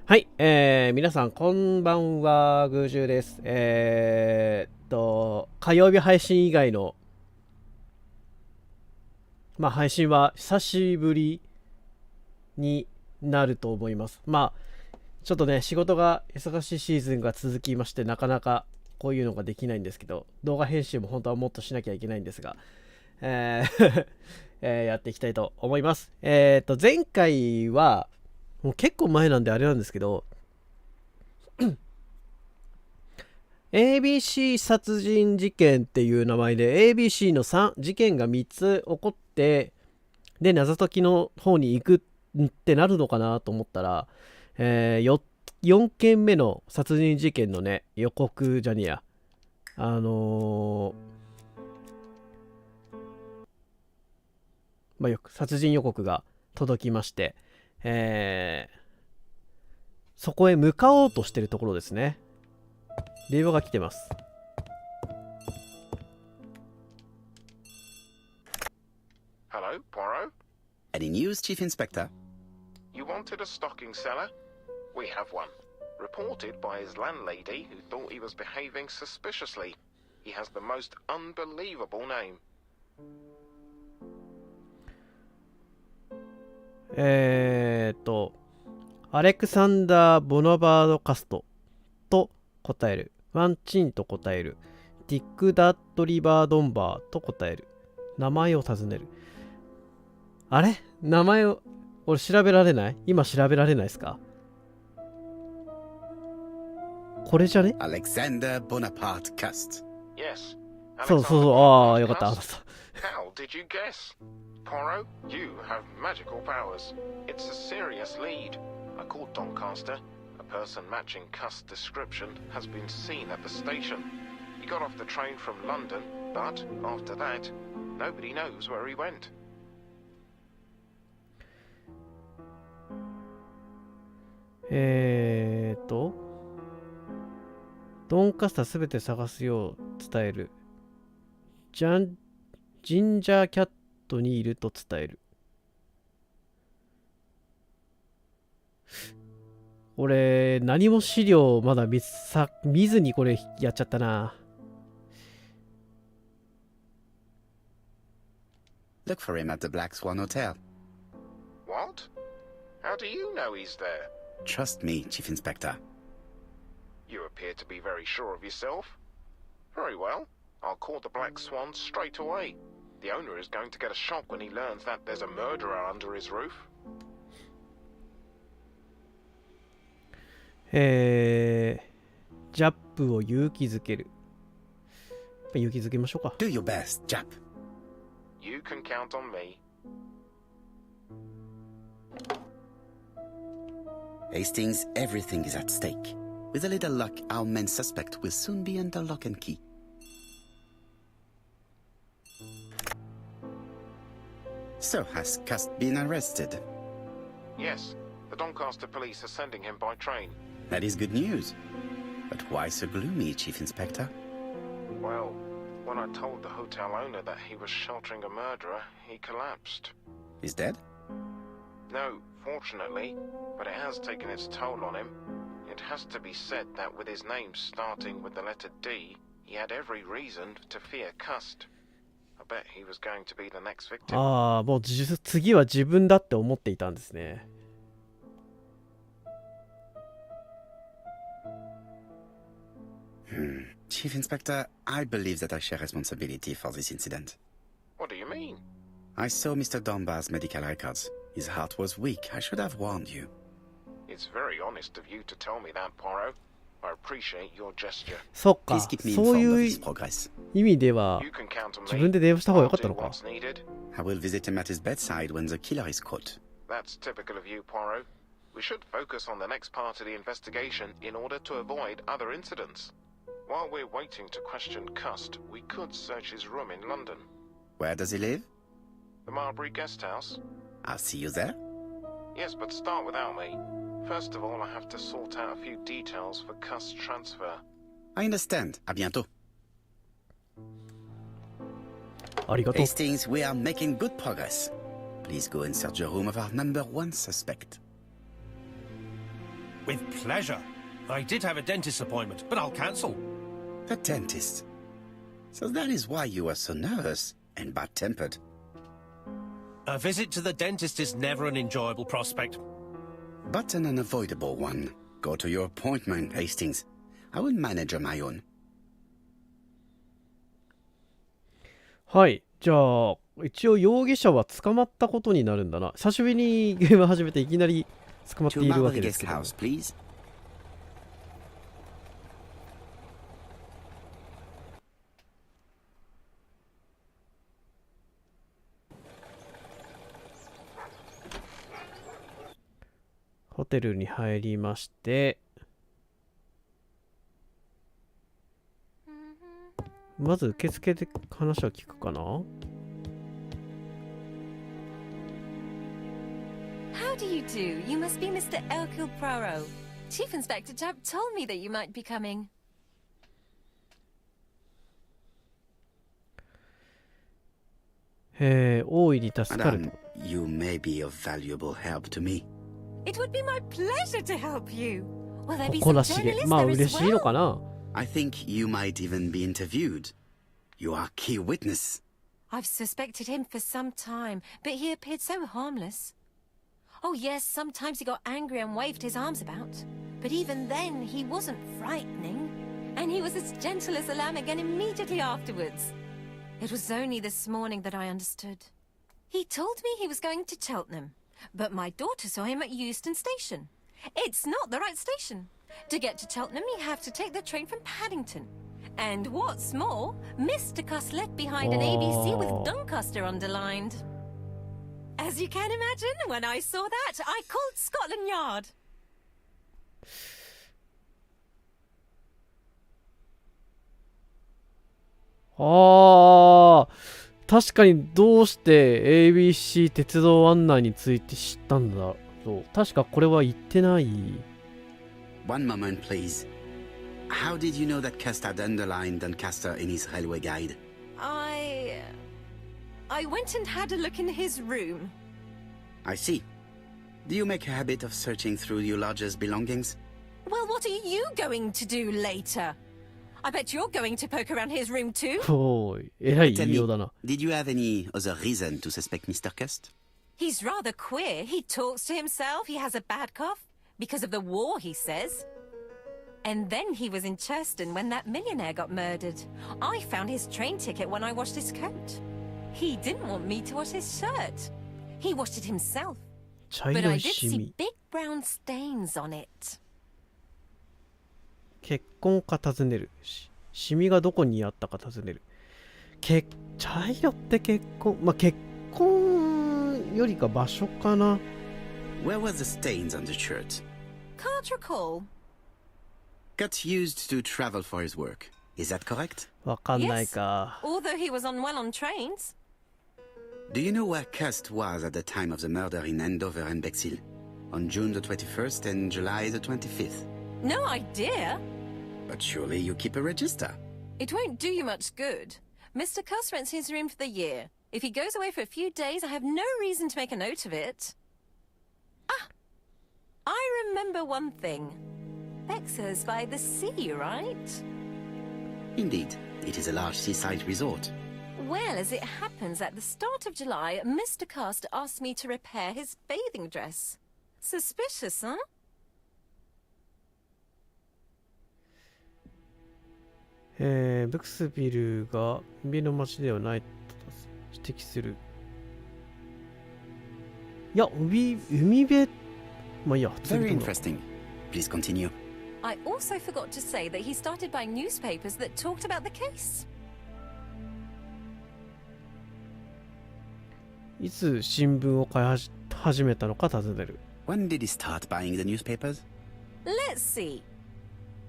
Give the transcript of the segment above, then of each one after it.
はい、皆さんこんばんは、グージュです。火曜日配信以外の、配信は久しぶりになると思います。ちょっとね、仕事が忙しいシーズンが続きまして、なかなかこういうのができないんですけど、動画編集も本当はもっとしなきゃいけないんですが、やっていきたいと思います。前回は、もう結構前なんであれなんですけど、Abc 殺人事件っていう名前で ABC の事件が3つ起こって、で謎解きの方に行くってなるのかなと思ったら、4件目の殺人事件のね予告じゃねえや殺人予告が届きまして、そこへ向かおうとしてるところですね。電話が来てます。Hello, Poirot? Any news, Chief Inspector? You wanted a stocking seller? We have one. Reported by his landlady who thought he was behaving suspiciously. He has the most unbelievable name. アレクサンダー・ボナバード・カストと答える。ワンチンと答える。ディック・ダッド・リバー・ドンバーと答える。名前を尋ねる。あれ名前を、俺調べられない？今調べられないですか？これじゃね？ Alexander Bonaparte Cust. Yes. そうそうそう。ああ、よかった。How did you guess? Poirot, you have magical powers. It's a serious lead. I called Doncaster. A person matching Cust's description has been seen at the station. He got off the train from London, but after that, nobody knows where he went. ドンカスタすべて探すよう伝える。ジンジャーキャットにいると伝える。俺、何も資料まだ見ずにこれやっちゃったな。Look for him at the Black Swan Hotel. What? How do you know he's there? Trust me, Chief Inspector. You appear to be very sure of yourself. Very well. I'll call the Black Swan straight away. The owner is going to get a shock when he learns that there's a murderer under his roof. ジャップを勇気づける。勇気づけましょうか。Do your best, Jap. You can count on me. Hastings, everything is at stake. With a little luck, our main suspect will soon be under lock and key. So, has Cust been arrested? Yes, the Doncaster police are sending him by train. That is good news. But why so gloomy, Chief Inspector? Well, when I told the hotel owner that he was sheltering a murderer, he collapsed. He's dead? No, fortunately, but it has taken its toll on him. It has to be said that with his name starting with the letter D, he had every reason to fear Cust. I bet he was going to be the next victim. ああ、もう次は自分だって思っていたんですね。Chief Inspector, I believe that I share responsibility for this incident. What do you mean? I saw Mr. Dunbar's medical records. His heart was weak. I should have warned you. It's very honest of you to tell me that, Poirot. I appreciate your gesture. そっか、 Please keep me そう informed い of う his progress. 意味では You can count on 自 me. 分で電話した方が良か I'll ったの do か。 what's needed. I will visit him at his bedside when the killer is caught. That's typical of you, Poirot. We should focus on the next part of the investigation in order to avoid other incidents. While we're waiting to question Cust, we could search his room in London. Where does he live? The Marbury Guest House? I'll see you there. Yes, but start without me. First of all, I have to sort out a few details for Cust's transfer. I understand. À bientôt. ありがとう。 Hastings, we are making good progress. Please go and search the room of our number one suspect. With pleasure. I did have a dentist appointment, but I'll cancel. The dentist. So that is why you are so nervous and bad-tempered. A visit to the dentist is never an enjoyable prospect. But an unavoidable one. Go to your appointment, Hastings. I will manage on my own. はい。じゃあ、一応容疑者は捕まったことになるんだな。久しぶりにゲーム始めていきなり捕まって To いるわけ Marley です guest けど。 house, please. ホテルに入りまして、まず受付で話を聞くかな。 How do you do? You must be Mr. Hercule Poirot. Chief Inspector Jupp told me that you might be coming. 大いに助かる Madame, と。 you may be of valuable help to me. It would be my pleasure to help you. Will there be 誇 some らしげ。 journalists まあ there 嬉 as しいの well? かな。 I think you might even be interviewed. You are a key witness. I've suspected him for some time, but he appeared so harmless. Oh yes, sometimes he got angry and waved his arms about. But even then, he wasn't frightening. And he was as gentle as a lamb again immediately afterwards. It was only this morning that I understood. He told me he was going to Cheltenham, but my daughter saw him at Euston Station. It's not the right station. To get to Cheltenham, you have to take the train from Paddington. And what's more, Mr. Cuss left behind an ABC with Doncaster underlined. As you can imagine, when I saw that, I called Scotland Yard. ああ、確かにどうして ABC 鉄道案内について知ったんだろう。確かこれは言ってない。One moment, please. How did you know that Custer had underlined Doncaster in his railway guide? I went and had a look in his room. I see. Do you make a habit of searching through your lodger's belongings? Well, what are you going to do later? I bet you're going to poke around his room too. おーい、えらい Tell 言いよ me, うだな。 did you have any other reason to suspect Mr. Cust? He's rather queer. He talks to himself. He has a bad cough. Because of the war, he says. And then he was in Churston when that millionaire got murdered. I found his train ticket when I washed his coat. He didn't want me to wash his shirt. He washed it himself. 茶 But 色 I い did シ see ミ。 big brown stains on it. 結婚か尋ねる。シミがどこにあったか尋ねる。茶色って結婚。まあ、結婚よりか場所かな。Where were the stains on the shirt? Can't recall. Cut used to travel for his work. Is that correct? わかんない Yes. か。 Although he was unwell on trains. Do you know where Cust was at the time of the murder in Andover and Bexhill? On June the 21st and July the 25th? No idea. But surely you keep a register. It won't do you much good. Mr. Cuss rents his room for the year. If he goes away for a few days, I have no reason to make a note of it. Ah! I remember one thing. Bexhurst by the sea, right? Indeed, it is a large seaside resort. Well, as it happens, at the start of July, Mr. Cust asked me to repair his bathing dress. Suspicious, huh? ブクスビルが海辺の町ではないと指摘する。いや、海辺、まあいいや、次 Very どうぞ。 interesting. Please continue. I also forgot to say that he started buying newspapers that talked about the case. いつ新聞を買い始めたのか尋ねる。When did he start buying the newspapers? Let's see.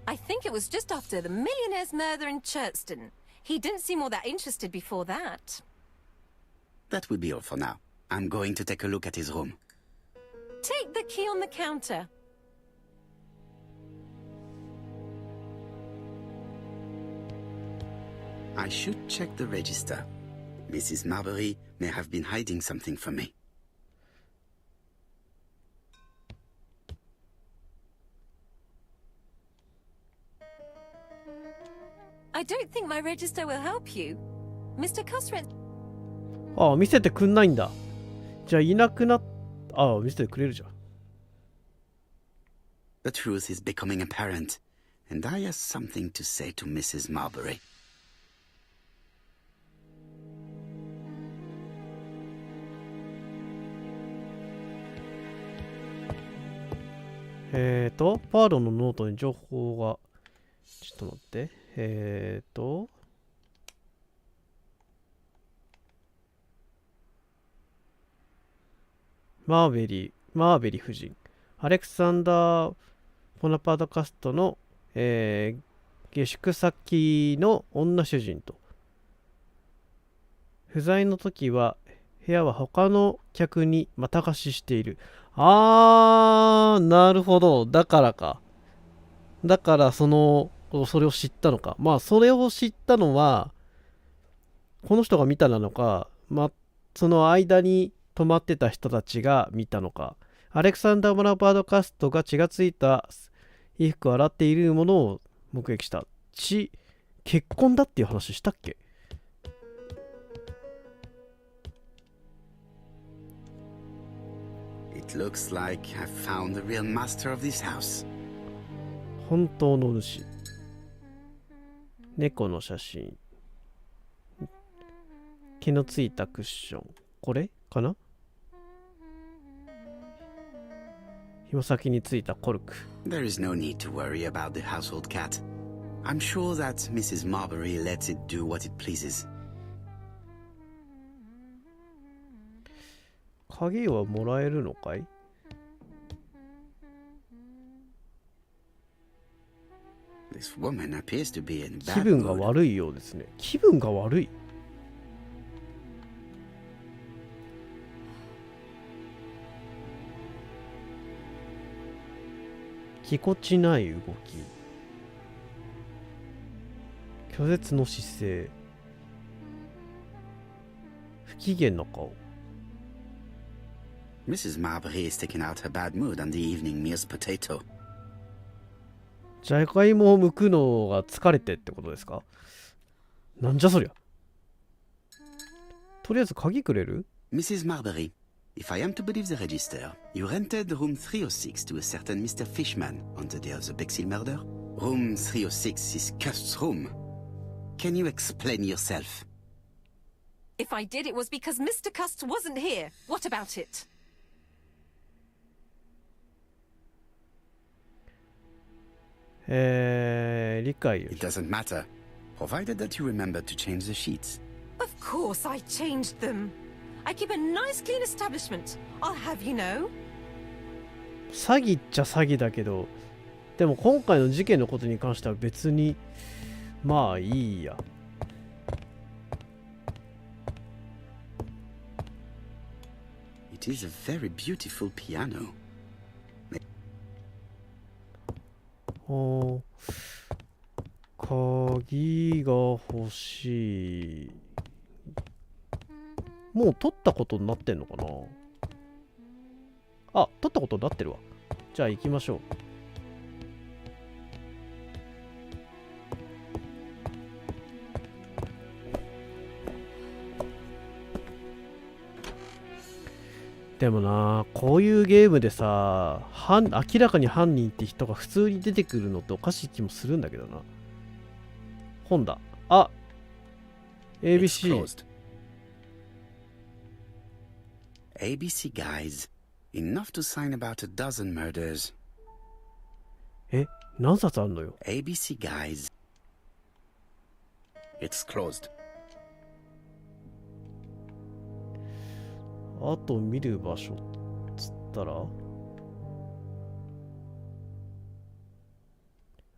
I think it was just after the millionaire's murder in Churston. He didn't seem all that interested before that. That will be all for now. I'm going to take a look at his room. Take the key on the counter. I should check the register. Mrs. Marbury may have been hiding something from me. I don't think my register will help you. Mr. Custer. ああ、見せてくんないんだ。じゃあいなくなっ、ああ、見せてくれるじゃん。The truth is becoming apparent, and I have something to say to Mrs. Marbury. パーロのノートに情報が、ちょっと待って。マーベリー夫人。アレクサンダー・ボナパートカストの、下宿先の女主人と。不在の時は、部屋は他の客にまた貸ししている。なるほど。だからか。だから、それを知ったのか。まあ、それを知ったのは、この人が見たなのか、その間に泊まってた人たちが見たのか。アレクサンダー・ボナパートカストが血がついた衣服を洗っているものを目撃した。結婚だっていう話したっけ？It looks like I've found the real master of this house. 本当の主。猫の写真。毛のついたクッション。これかな？紐先についたコルク。There is no need to worry about the household cat. I'm sure that Mrs. Marbury lets it do what it pleases. 鍵はもらえるのかい？This woman appears to be in bad 気分が mood. 悪いようですね。気分が悪い。ぎこちない動き。拒絶の姿勢。不機嫌な顔。Mrs. Marbury is taking out her bad mood on the evening meal's potato. じゃがいもを剥くのが疲れてってことですか？なんじゃそりゃ。とりあえず鍵くれる？ Mrs. Marbury, if I am to believe the register, you rented room 306 to a certain Mr. Fishman on the day of the Bexhill murder. Room 306 is Cust's room. Can you explain yourself? If I did, it was because Mr. Cust wasn't here. What about it? 理解よ。 It doesn't matter, provided that you remember to change the sheets. Of course I changed them. I keep a nice clean establishment. I'll have you know. 詐欺っちゃ詐欺だけど、でも今回の事件のことに関しては別にまあいいや。It is a very beautiful piano. 鍵が欲しい。もう取ったことになってんのかな？あ、取ったことになってるわ。じゃあ行きましょう。でもな、こういうゲームでさ、明らかに犯人って人が普通に出てくるのっておかしい気もするんだけどな。本だ。あ、ABC。ABC guys, enough to sign about a dozen murders. 何冊あんのよ。ABC guys. It's closed. あと見る場所つったら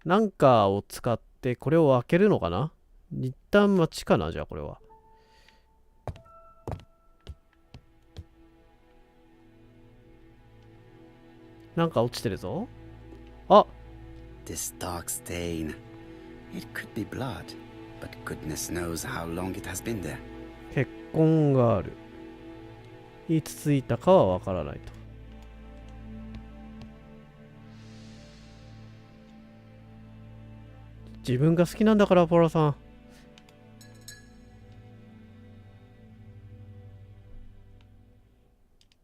なんかを使ってこれを開けるのかな？一旦待ちかな？じゃあこれは。なんか落ちてるぞ。あ、 This dark stain. It could be blood, but goodness knows how long it has been there. 血痕がある。いつついたかはわからないと。自分が好きなんだから、ポラさん。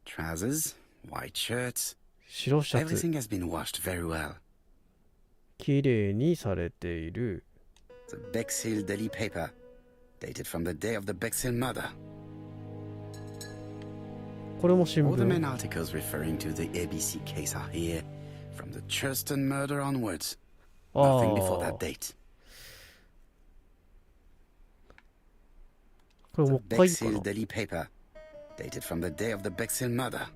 Trousers, white shirts. 白シャ Everything ツ。 has been washed very well. きれいにされている。The Bexhill daily paper, dated from the day of the Bexhill murder. これも新 All the main 聞。 articles referring to the ABC case are here, from the Churston murder onwards. あ Nothing before that あ。 date. これもう The 一回いいか Bexhill な。 daily paper, dated from the day of the Bexhill murder.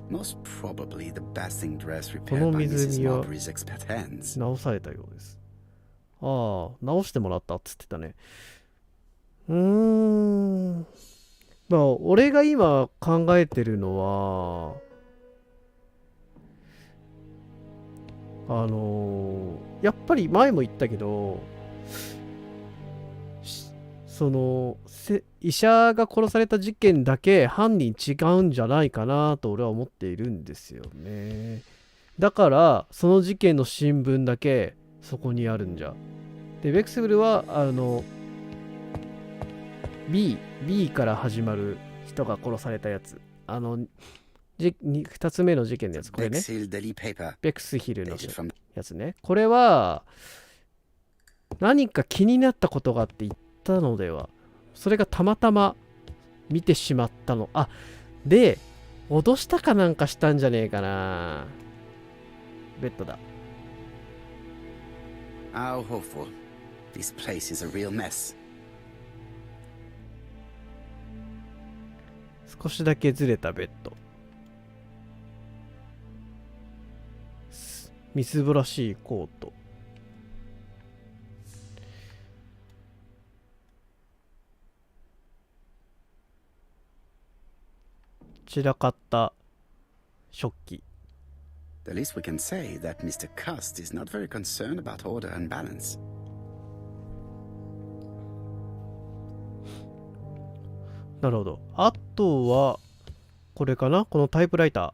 Most probably the bathing dress repaired by Mrs. Marbury's expert hands. 直されたようです。ああ、直してもらったっつってたね。まあ、俺が今考えてるのは、やっぱり前も言ったけど、医者が殺された事件だけ犯人違うんじゃないかなと俺は思っているんですよね。だからその事件の新聞だけそこにあるんじゃ。でベクセブルはB から始まる人が殺されたやつ、2つ目の事件のやつ、これね、 Bexhill daily paper, ベクスヒルの dated from やつね。これは何か気になったことがあって言ったのでは。それがたまたま見てしまったの。あ、で脅したかなんかしたんじゃねえかな。ベッドだ。 How hopeful. This place is a real mess. 少しだけずれたベッド。みすぼらしいコート。散らかった食器。 The least we can say that Mr. Cust is not very concerned about order and balance. なるほど。あとはこれかな、このタイプライター。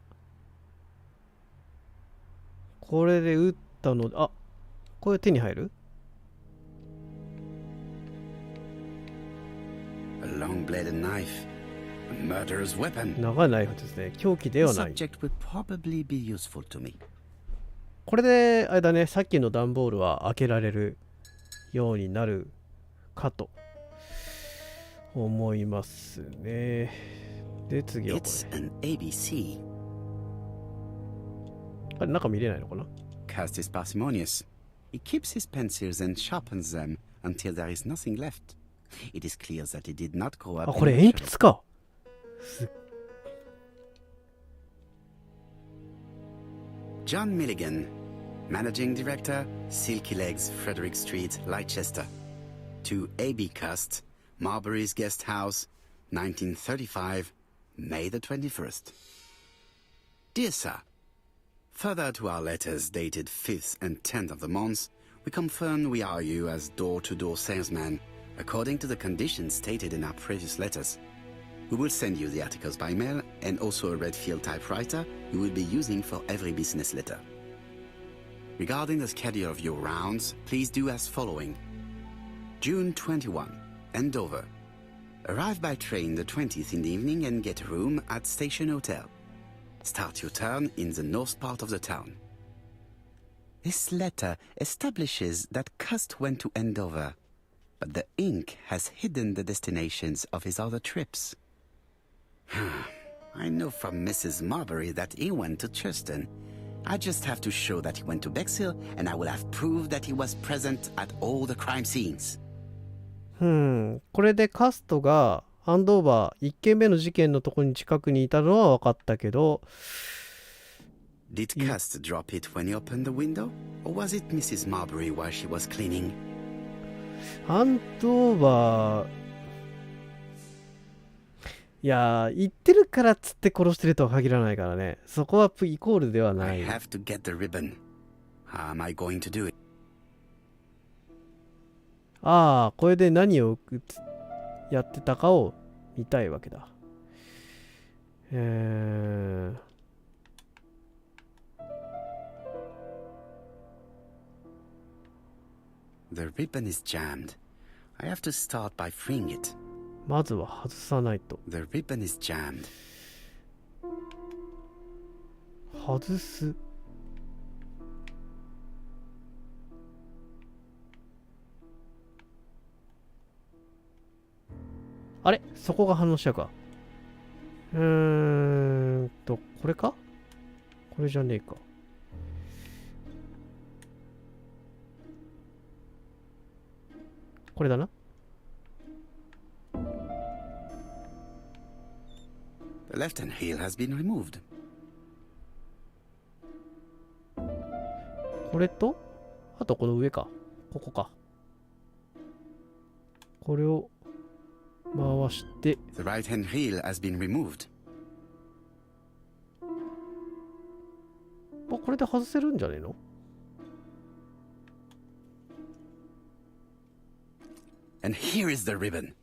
これで打ったので、あ、これ手に入る？ A long-bladed knife, a murderer's weapon. 長いナイフですね。凶器で The はない。 subject would probably be useful to me. これであれだね、さっきの段ボールは開けられるようになるかと思いますね。で次はこ It's れ。 an ABC. あれ中見れないのかな。 Cust is parsimonious. He keeps his pencils and sharpens them until there is nothing left. It is clear that he did not grow up. あ、これ in 鉛筆か。 John Milligan, Managing Director, Silky Legs, Frederick Street, Leicester. To A.B. Cust, Marbury's Guest House, 1935, May the 21st. Dear Sir, further to our letters dated 5th and 10th of the month, we confirm we are you as door-to-door salesman, according to the conditions stated in our previous letters. We will send you the articles by mail and also a Redfield typewriter you will be using for every business letter. Regarding the schedule of your rounds, please do as following. June 21, Andover. Arrive by train the 20th in the evening and get a room at Station Hotel. Start your turn in the north part of the town. This letter establishes that Cust went to Andover, but the ink has hidden the destinations of his other trips. I know from Mrs. Marbury that he went to Churston. I just have to show that he went to Bexhill, and I will have proved that he was present at all the crime scenes. これでカストがアンドーバー1件目の事件のところに近くにいたのは分かったけど、 Did Cust drop it when he opened the window? Or was it Mrs. Marbury while she was cleaning? アンドーバー、いやー、言ってるからっつって殺してるとは限らないからね。そこはイコールではな I い。 have to get the ribbon. How am I going to do it? ああ、これで何をやってたかを見たいわけだ。The ribbon is jammed. I have to start by freeing it. まずは外さないと。 The ribbon is jammed. 外す。あれ、そこが反応したか。これか？これじゃねえか。これだな。The left hand heel has been removed. これと、あとこの上か。ここか。これを回して。The right hand heel has been removed. これで外せるんじゃねえの？ And here is the ribbon.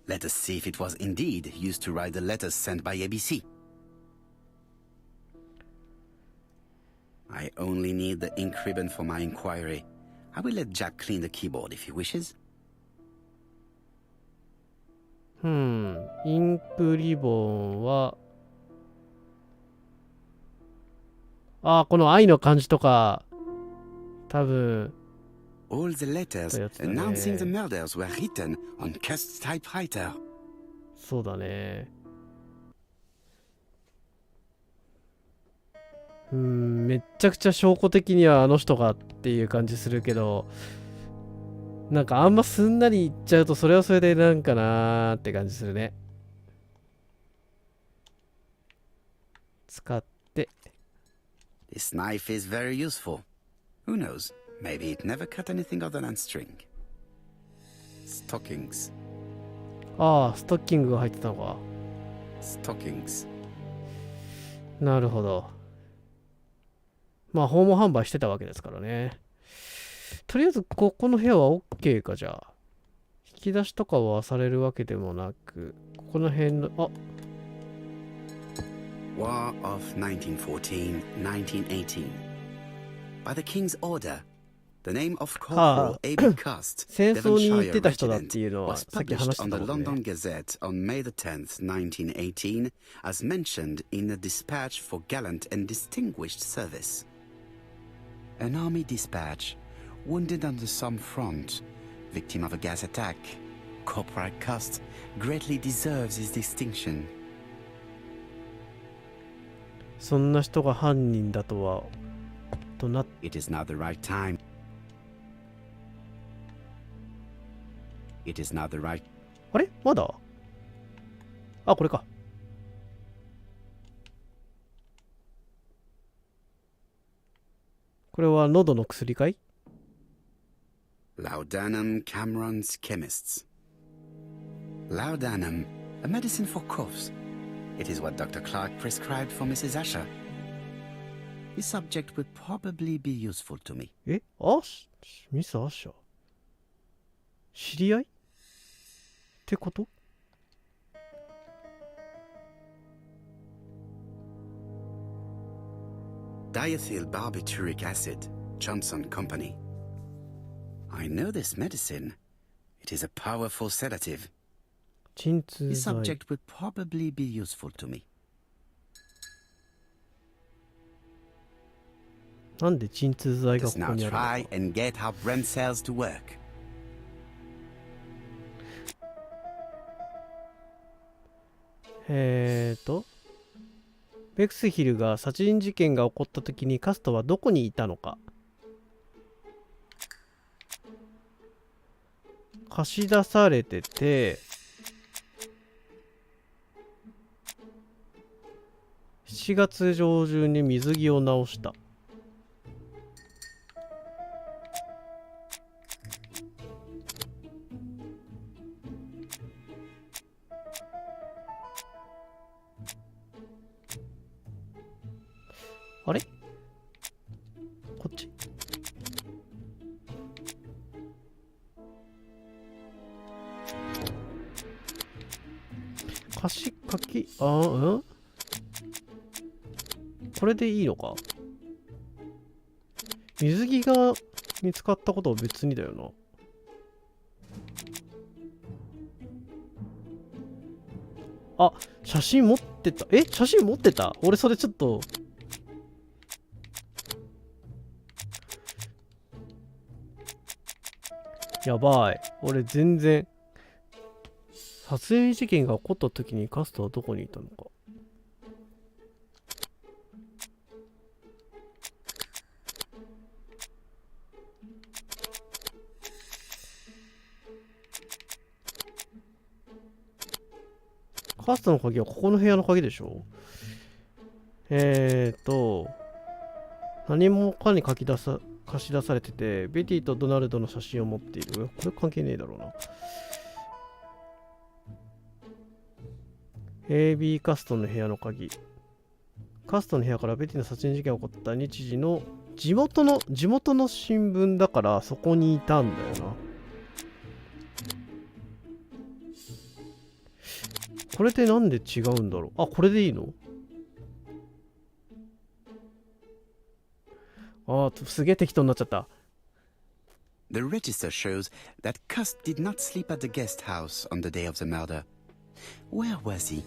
Let us see if it was indeed used to write the letters sent by ABC. I only need the ink ribbon for my inquiry. I will let Jack clean the keyboard if he wishes. インクリボンは、この愛の漢字とか、多分、All the letters そうやつだね。 announcing the murders were written on Cust's typewriter. そうだね。めっちゃくちゃ証拠的にはあの人がっていう感じするけど、なんかあんますんなり言っちゃうとそれはそれでなんかなーって感じするね。使って。This knife is very useful. Who knows? Maybe it never cut anything other than string. Stockings. ストッキングが入ってたのか。Stockings. なるほど。まあ訪問販売してたわけですからね。とりあえずここの部屋は OK か。じゃあ引き出しとかはされるわけでもなく、ここの辺のWar of 1914-1918. By the king's order, the name of Corporal Abc Cast, 戦争に行ってた人だっ Devonshire ていうのは was さっき話 published して on た the もん London ね。 Gazette on May the 10th, 1918, as mentioned in a dispatch for gallant and distinguished service. An army dispatch, wounded on the Somme front, victim of a gas attack. Corporal Cast greatly deserves his distinction. そんな人が犯人だとはとなっ It is now the right time. It is now the right. あれまだこれか。これは喉の薬かい？ Laudanum Cameron's Chemists. Laudanum, a medicine for coughs. It is what Dr. Clark prescribed for Mrs. Asher. This subject would probably be useful to me. ミス・アッシャー。知り合いってこと？ Diethyl barbituric acid, Johnson Company. I know this medicine. It is a powerful sedative. 鎮痛 This 剤。 subject would probably be useful to me. なんで鎮痛剤が Let's ここ now にあるの try か。 and get our brain cells to work. ベクスヒルが殺人事件が起こった時にカストはどこにいたのか。貸し出されてて、7月上旬に水着を直した。あれ？こっち？貸し書き、これでいいのか？水着が見つかったことは別にだよな。あ、写真持ってた。写真持ってた？俺それちょっと。やばい。俺全然。殺人事件が起こった時にカストはどこにいたのか。カストの鍵はここの部屋の鍵でしょ。何もかに貸し出されてて、ベティとドナルドの写真を持っている。これ関係ねえだろうな。AB カストの部屋の鍵。カストの部屋からベティの殺人事件が起こった日時の地元の新聞だからそこにいたんだよな。これってなんで違うんだろう。あ、これでいいの？すげえ適当になっちゃった。The register shows that Cust did not sleep at the guest house on the day of the murder. Where was he?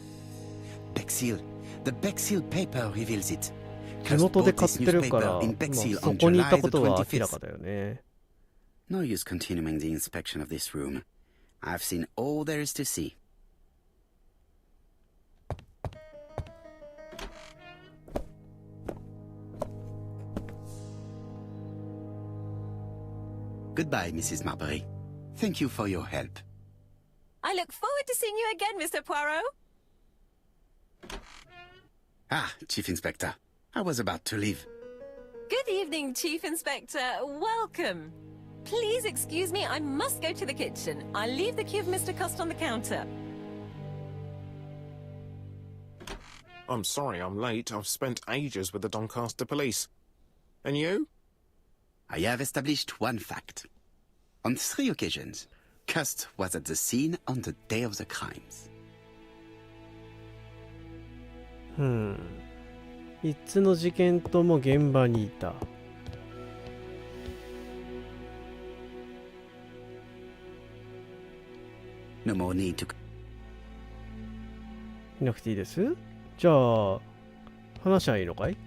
Bexhill. The Bexhill paper reveals it. 地元で買ってるから、そこにいたことは明らかだよね。No use continuing the inspection of this room. I've seen all there is to see. Goodbye, Mrs. Marbury. Thank you for your help. I look forward to seeing you again, Mr. Poirot. Ah, Chief Inspector. I was about to leave. Good evening, Chief Inspector. Welcome. Please excuse me, I must go to the kitchen. I'll leave the key of Mr. Cust on the counter. I'm sorry I'm late. I've spent ages with the Doncaster police. And you? I have established one fact. On 3 occasions, Cust was at the scene on the day of the crimes. 3つの事件とも現場にいた。No more need to... いなくていいです。じゃあ、話はいいのかい？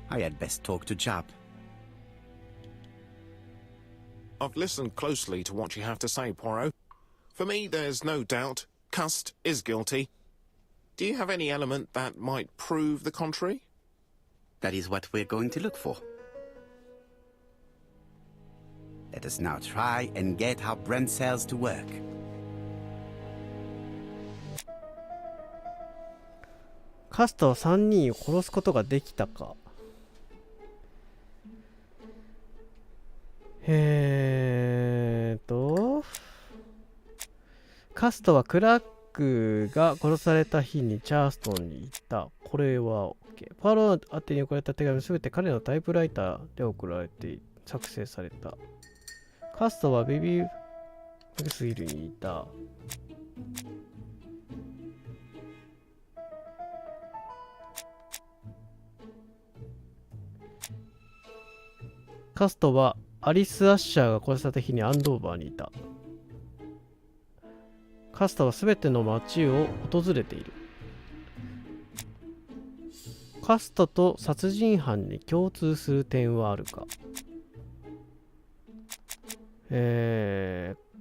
I had best talk to Job. I've listened closely to what you have to say, Poirot. For me, there's no doubt Cust is guilty. Do you have any element that might prove the contrary? That is what we're going to look for. Let us now try and get our brain cells to work. カストは3人を殺すことができたか。カストはクラックが殺された日にチャーストンに行った。これは OK。パロー宛てに送られた手紙はすべて彼のタイプライターで送られて作成された。カストはベビーベスヒルにいた。カストはアリス・アッシャーが殺された日にアンドーバーにいた。カストはすべての町を訪れている。カストと殺人犯に共通する点はあるか。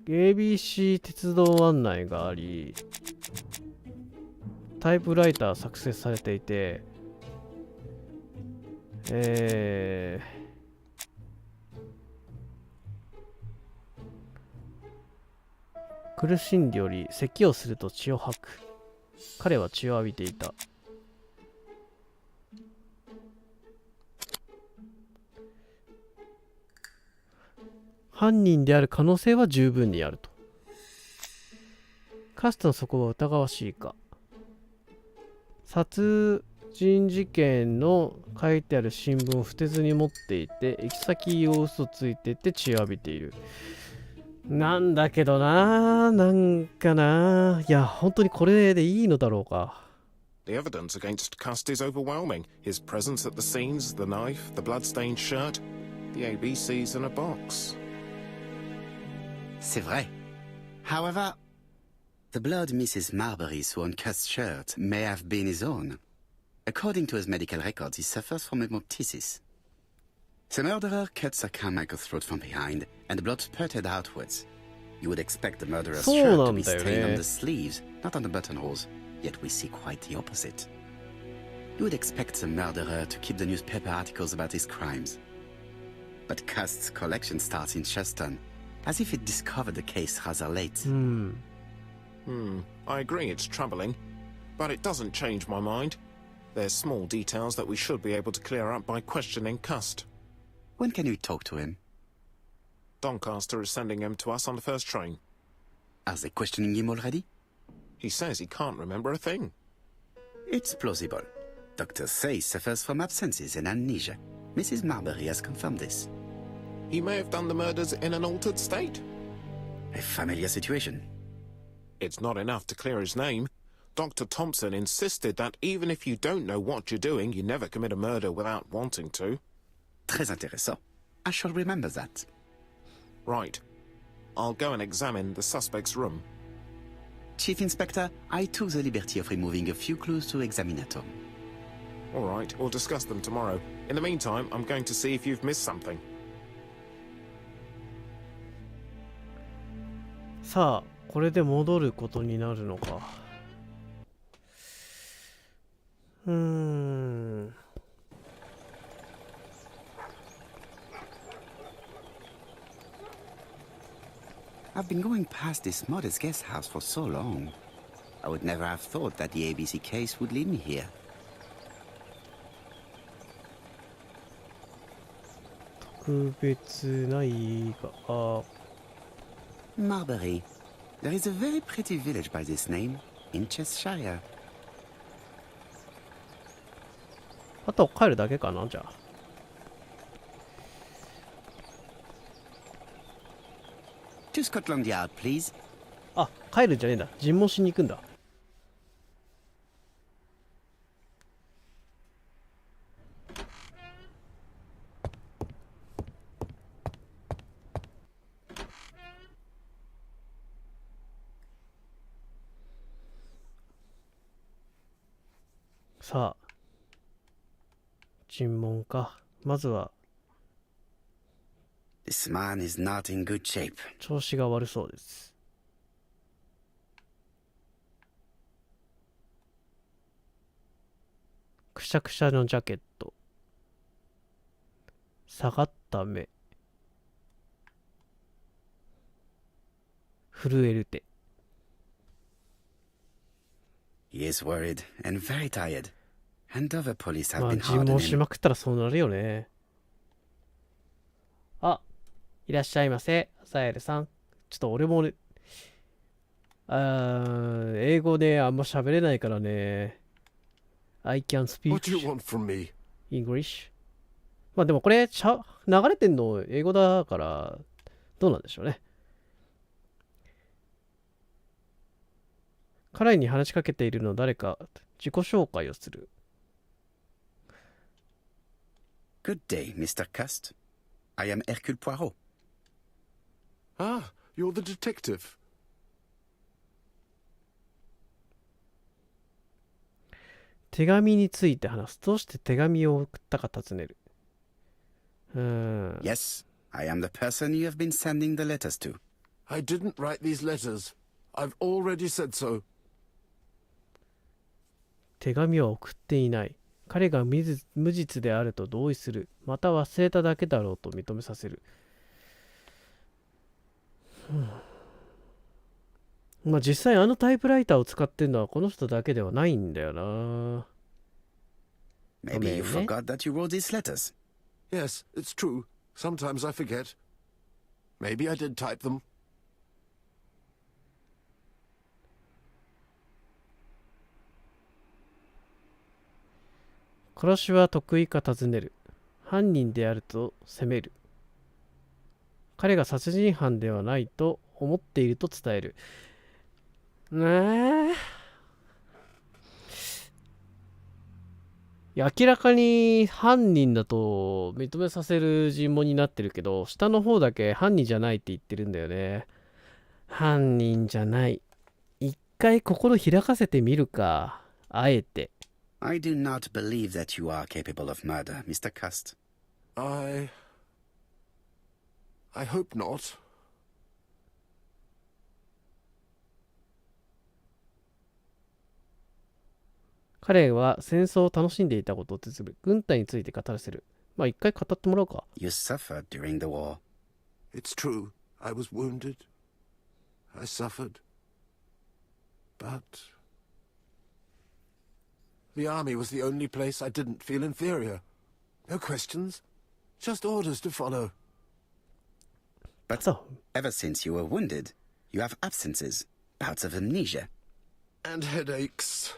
ABC 鉄道案内があり、タイプライター作成されていて、苦しんでおり、咳をすると血を吐く。彼は血を浴びていた。犯人である可能性は十分にあると。カストのそこは疑わしいか。殺人事件の書いてある新聞を捨てずに持っていて、行き先を嘘ついてて血を浴びている。なんだけどな、なんかな。いや、本当にこれでいいのだろうか。The evidence against Cust is overwhelming. His presence at the scenes, the knife, the blood-stained shirt, the ABCs in a box. C'est vrai. However, The blood Mrs. Marbury's worn-cast shirt may have been his own. According to his medical records, he suffers from hemoptysis. The murderer cut Sir Carmichael's throat from behind, and the blood spurted outwards. You would expect the murderer's shirt to be stained on the sleeves, not on the buttonholes, yet we see quite the opposite. You would expect the murderer to keep the newspaper articles about his crimes. But Cust's collection starts in Cheston, as if it discovered the case rather late. I agree it's troubling, but it doesn't change my mind. There's small details that we should be able to clear up by questioning Cust. When can we talk to him? Doncaster is sending him to us on the first train. Are they questioning him already? He says he can't remember a thing. It's plausible. Doctors say he suffers from absences and amnesia. Mrs. Marbury has confirmed this. He may have done the murders in an altered state. A familiar situation. It's not enough to clear his name. Dr. Thompson insisted that even if you don't know what you're doing, you never commit a murder without wanting to. Très intéressant. I shall remember that. Right. I'll go and examine the suspect's room. Chief Inspector, I took the liberty of removing a few clues to examinatum. All right, we'll discuss them tomorrow. In the meantime, I'm going to see if you've missed something. さあ、これで戻ることになるのか。I've been going past this modest guest house for so long. I would never have thought that the ABC case would lead me here. 特別ないが、Marbury. There is a very pretty village by this name, in Cheshire. あと帰るだけかな、じゃあ。To Scotland Yard, please. あ、帰るんじゃねえんだ。尋問しに行くんだ。さあ、尋問か。まずは、This man is not in good shape. 調子が悪そうです。くしゃくしゃのジャケット。下がった目。震える手。He is worried and very tired. And other police have まあ、 been 尋 hard 問 on し him. まくったらそうなるよね。あ、いらっしゃいませ、サエルさん。ちょっと俺もね、英語ね、あんま喋れないからね。I can speak What do you want from me? English。まあでもこれ、流れてんの英語だから、どうなんでしょうね。彼に話しかけているの誰か自己紹介をする。Good day, Mr. Cust. I am Hercule Poirot. Ah, you're the detective. 手紙について話す。どうして手紙を送ったか尋ねる。Yes, I am the person you have been sending the letters to. I didn't write these letters. I've already said so. 手紙は送っていない。彼が無実であると同意する。また忘れただけだろうと認めさせる。まあ実際あのタイプライターを使ってるのはこの人だけではないんだよな。 Maybe you Okay. forgot that you wrote these letters. Yes, it's true. Sometimes I forget. Maybe I did type them. 殺しは得意か尋ねる。犯人であると責める。彼が殺人犯ではないと思っていると伝える。いや、明らかに犯人だと認めさせる尋問になってるけど、下の方だけ犯人じゃないって言ってるんだよね。犯人じゃない。言っ回心開かせてみるか。あえて。I do not believe that you are capable of murder, Mr. Cust. I hope not. 彼は戦争を楽しんでいたことをつづる。軍隊について語らせる。まあ一回語ってもらおうか。You suffered during the war. It's true. I was wounded. I suffered. But the army was the only place I didn't feel inferior. No questions. Just orders to follow. But ever since you were wounded, you have absences, bouts of amnesia. And headaches.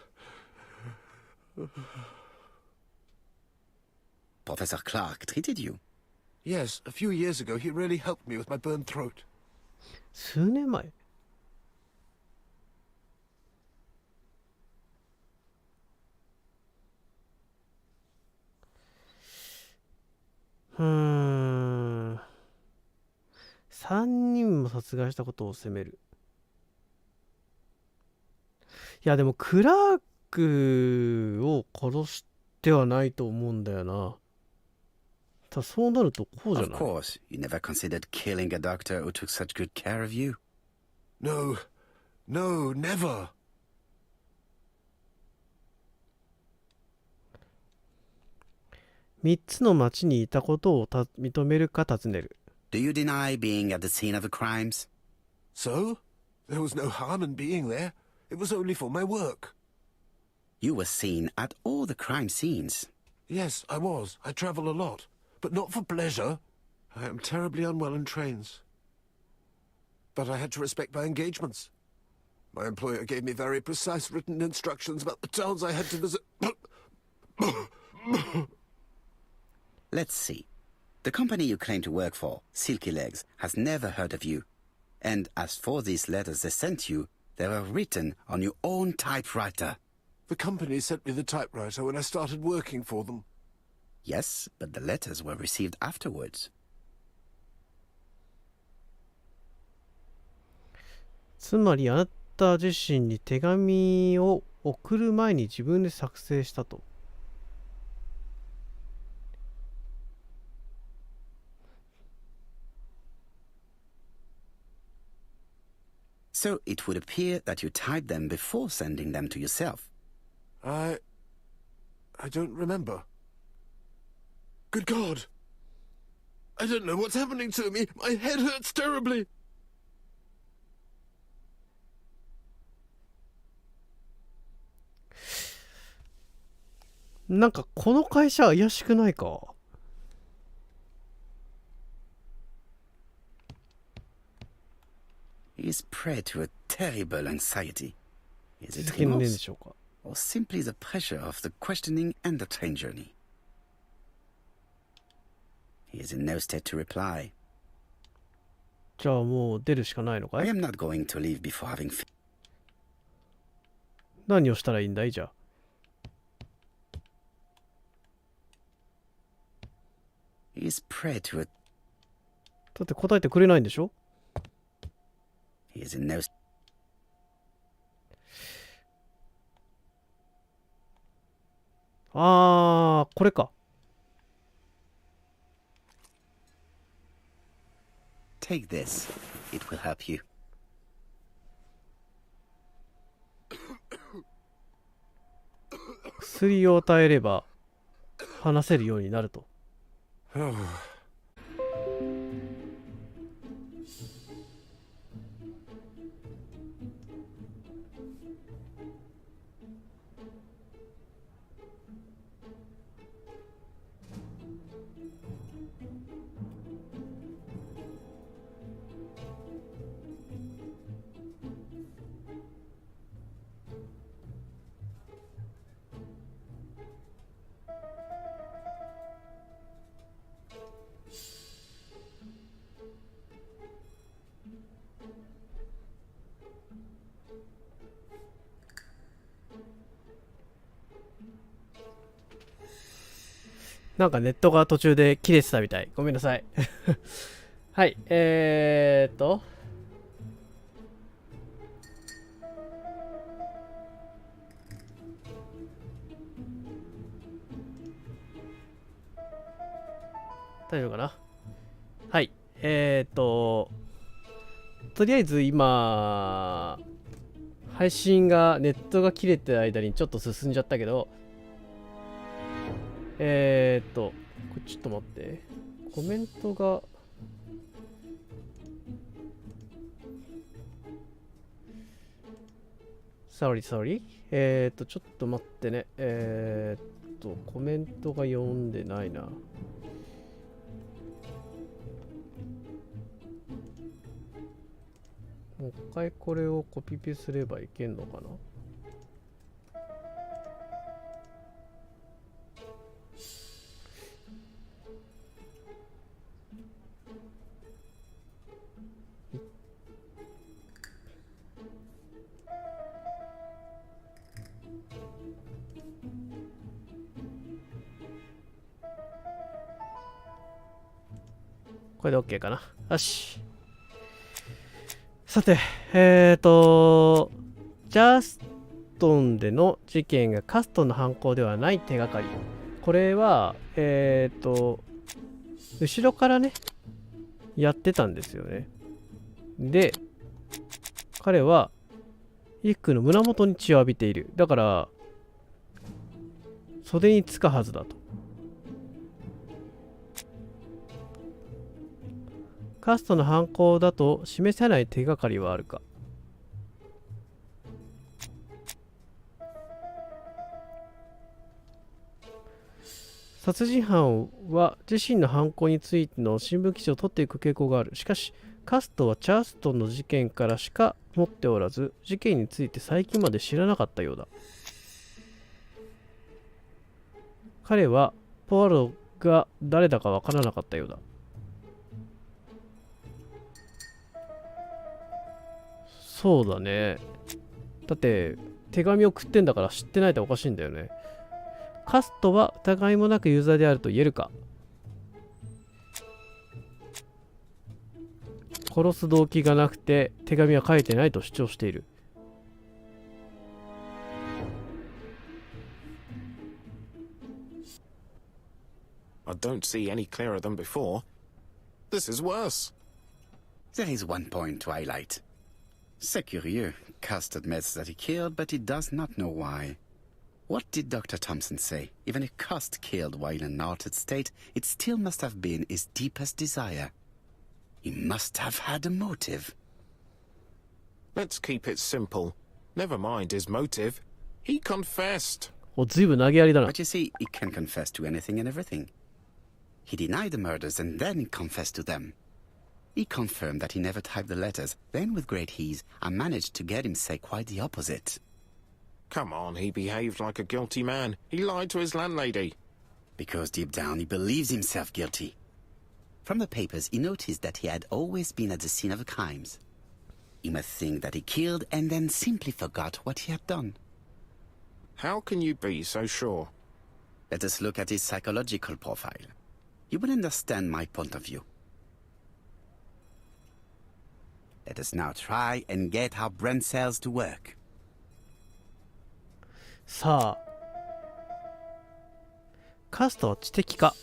Professor Clark treated you. Yes, a few years ago he really helped me with my burned throat. 数年前。3人も殺害したことを責める。いやでもクラークを殺してはないと思うんだよな。そうなるとこうじゃない？ Of course, you never considered killing a doctor who took such good care of you. No, never. 3つの町にいたことを認めるか尋ねる。Do you deny being at the scene of the crimes? So? There was no harm in being there. It was only for my work. You were seen at all the crime scenes. Yes, I was. I travel a lot. But not for pleasure. I am terribly unwell in trains. But I had to respect my engagements. My employer gave me very precise written instructions about the towns I had to visit. Let's see. The company you claim to work for, Silky Legs, has never heard of you. And as for these letters they sent you, they were written on your own typewriter. The company sent me the typewriter when I started working for them. Yes, but the letters were received afterwards. つまりあなた自身に手紙を送る前に自分で作成したと。So it would appear that you typed them before sending them to yourself. I don't remember. Good God! I don't know what's happening to me. My head hurts terribly. なんかこの会社怪しくないか。He is prey to a terrible anxiety. Is it 続きの念で remorse? しょうか。 Or simply the pressure of the questioning and the train journey? He is in no state to reply. じゃあもう出るしかないのか I い？ am not going to leave before having... 何をしたらいいんだいじゃあ。He is prey to a... だって答えてくれないんでしょ？ He is in no... これか。Take this. It will help you. 薬を与えれば話せるようになると。なんかネットが途中で切れてたみたい。ごめんなさい。はい、大丈夫かな。はい。とりあえず今、配信が、ネットが切れてる間にちょっと進んじゃったけど、これちょっと待って。コメントが、sorry。ちょっと待ってね。コメントが読んでないな。もう一回これをコピペすればいけんのかな。これで OK かな。よし。さて、ジャストンでの事件がカストンの犯行ではない手がかり。これは、後ろからね、やってたんですよね。で、彼は、イクの胸元に血を浴びている。だから、袖につかはずだと。カストの犯行だと示せない手がかりはあるか。殺人犯は自身の犯行についての新聞記事を取っていく傾向がある。しかし、カストはチャーストンの事件からしか持っておらず、事件について最近まで知らなかったようだ。彼はポワロが誰だかわからなかったようだ。そうだね。だって手紙を送ってんだから知ってないとおかしいんだよね。カストは疑いもなく有罪であると言えるか。殺す動機がなくて手紙は書いてないと主張している。I don't see any clearer than before. This is worse. There is one point to highlight. C'est curieux. Cast admits that he killed, but he does not know why. What did Dr. Thompson say? Even if Cast killed while in an altered state, it still must have been his deepest desire. He must have had a motive. Let's keep it simple. Never mind his motive. He confessed. お、ずいぶん投げやりだな。But you see, he can confess to anything and everything. He denied the murders and then he confessed to them. He confirmed that he never typed the letters. Then, with great ease, I managed to get him say quite the opposite. Come on, he behaved like a guilty man. He lied to his landlady. Because deep down he believes himself guilty. From the papers, he noticed that he had always been at the scene of the crimes. He must think that he killed and then simply forgot what he had done. How can you be so sure? Let us look at his psychological profile. You will understand my point of view. Let us now try and get our brain cells to work. さあ、カストは知的か。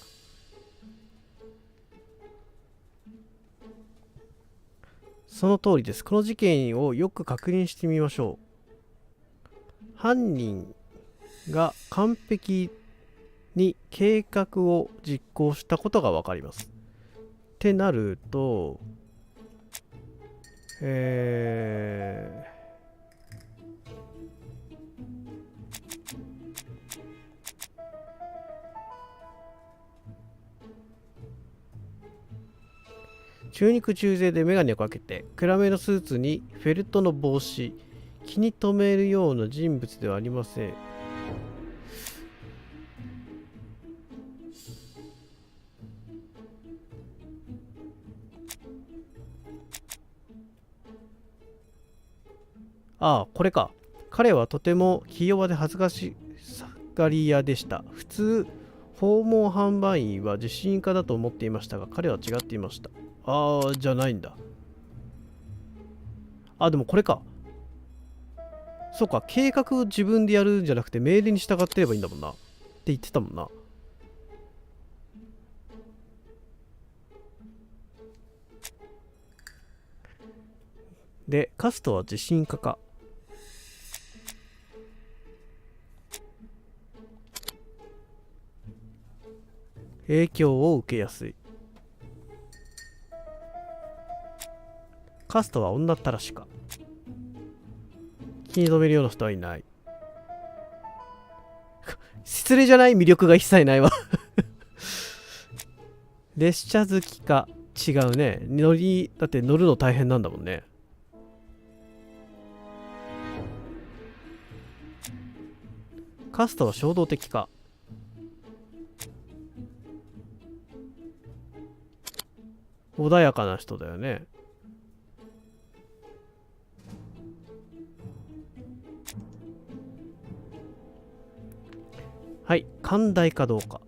その通りです。この事件をよく確認してみましょう。犯人が完璧に計画を実行したことがわかります。ってなると、中肉中背で眼鏡をかけて暗めのスーツにフェルトの帽子、気に留めるような人物ではありません。ああ、これか。彼はとても気弱で恥ずかしがり屋でした。普通、訪問販売員は自信家だと思っていましたが、彼は違っていました。ああ、じゃないんだ。あ、でもこれか。そうか、計画を自分でやるんじゃなくて命令に従ってればいいんだもんな。って言ってたもんな。で、カストは自信家か。影響を受けやすい。カストは女ったらしか。気に留めるような人はいない。失礼じゃない？魅力が一切ないわ。列車好きか。違うね。だって乗るの大変なんだもんね。カストは衝動的か。穏やかな人だよね。はい、寛大かどうか。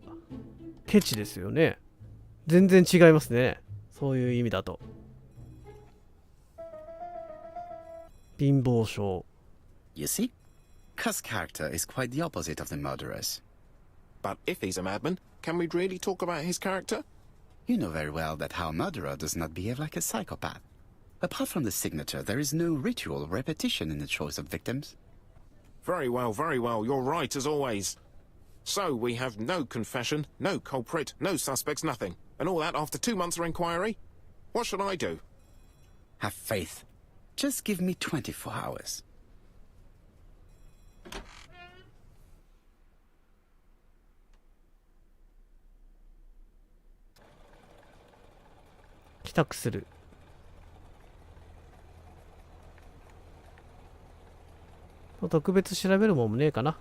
ケチですよね。全然違いますね。そういう意味だと。貧乏症。You see? Cuss character is quite the opposite of the murderer's. But if he's a madman, can we really talk about his character? You know very well that our murderer does not behave like a psychopath. Apart from the signature, there is no ritual or repetition in the choice of victims. Very well, you're right as always. So we have no confession, no culprit, no suspects, nothing. And all that after 2 months of inquiry? What should I do? Have faith. Just give me 24 hours. 帰宅する。特別調べるもんもねえかな。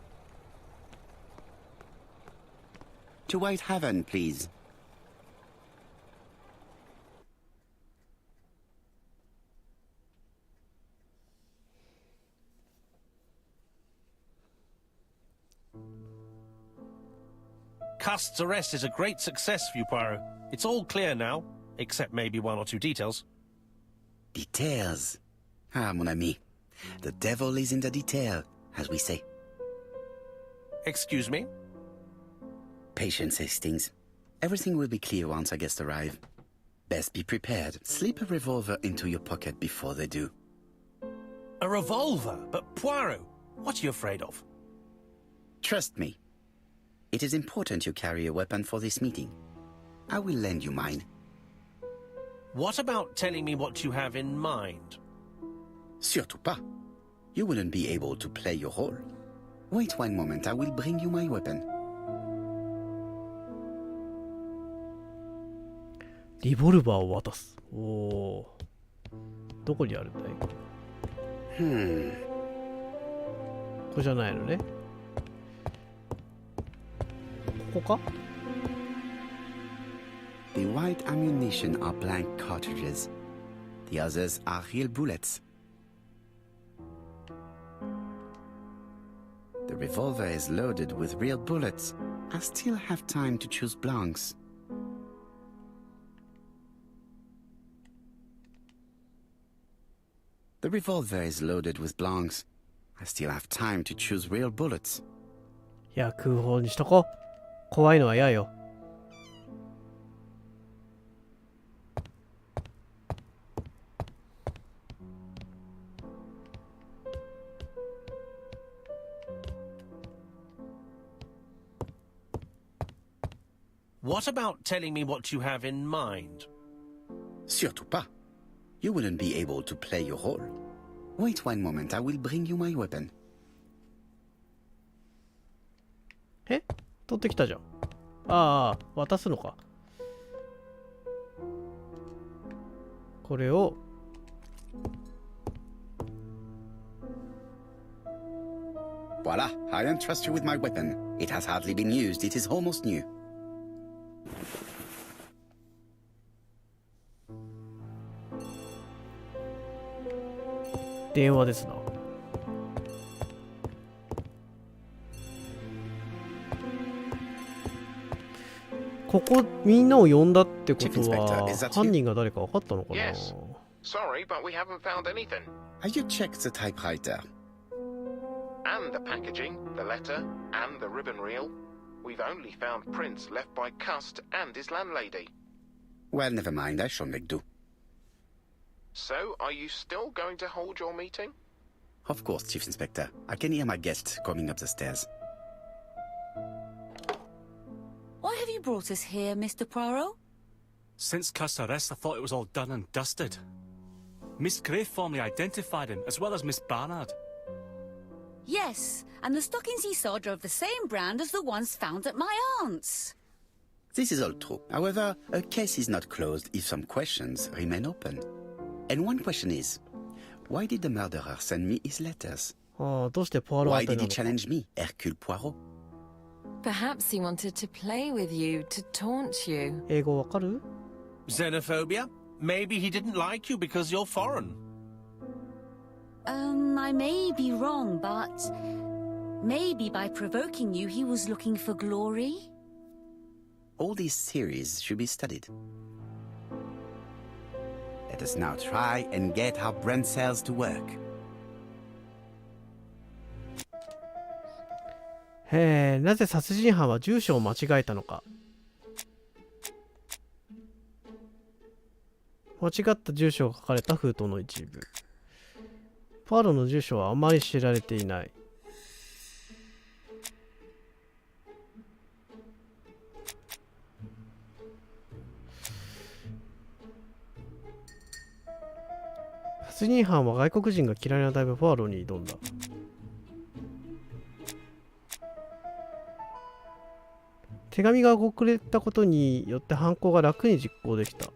To White Heaven, please. Cust's arrest is a great success for you, Poirot. It's all clear now, except maybe 1 or 2 details. Details. Ah, mon ami. The devil is in the detail, as we say. Excuse me? Patience, Hastings. Everything will be clear once our guests arrive. Best be prepared. Slip a revolver into your pocket before they do. A revolver? But Poirot, what are you afraid of? Trust me. It is important you carry a weapon for this meeting. I will lend you mine. What about telling me what you have in mind? Surtout pas. You wouldn't be able to play your role. Wait 1 moment, I will bring you my weapon. リボルバーを渡す。おお。どこにあるんだい？ここじゃないのね。ここか？ The white ammunition are blank cartridges. The others are real bullets. The revolver is loaded with real bullets. I still have time to choose blanks. The revolver is loaded with blanks. I still have time to choose real bullets. いや、空砲にしとこう。怖いのは嫌よ。What about telling me what you have in mind? Surtout pas. You wouldn't be able to play your role. Wait 1 moment, I will bring you my weapon. え？取ってきたじゃん。ああ、渡すのか。これを。Voila, I entrust you with my weapon. It has hardly been used, it is almost new. 電話ですな。ここみんなを呼んだってことは犯人が誰か分かったのかな？ Yes. Sorry, but we haven't found anything. Have you checked the typewriter? And the packaging, the letter, and the ribbon reel. We've only found prints left by Cust and his landlady. Well, never mind, I shall make do. So, are you still going to hold your meeting? Of course, Chief Inspector. I can hear my guest coming up the stairs. Why have you brought us here, Mr. Poirot? Since Cust's arrest, I thought it was all done and dusted. Miss Gray formally identified him, as well as Miss Barnard. Yes, and the stockings he saw drove the same brand as the ones found at my aunt's. This is all true. However, a case is not closed if some questions remain open. And one question is, why did the murderer send me his letters? ああ、どうしてポアロ Why 宛て did な he のか。 challenge me, Hercule Poirot? Perhaps he wanted to play with you, to taunt you. 英語わかる？ Xenophobia? Maybe he didn't like you because you're foreign. I may be wrong, but maybe by provoking you, he was looking for glory? All these theories should be studied. Let us now try and get our brain cells to work. へえ、なぜ殺人犯は住所を間違えたのか。間違った住所が書かれた封筒の一部。ポアロの住所はあまり知られていない。殺人犯は外国人が嫌いなタイプポアロに挑んだ。手紙が送れたことによって犯行が楽に実行できた。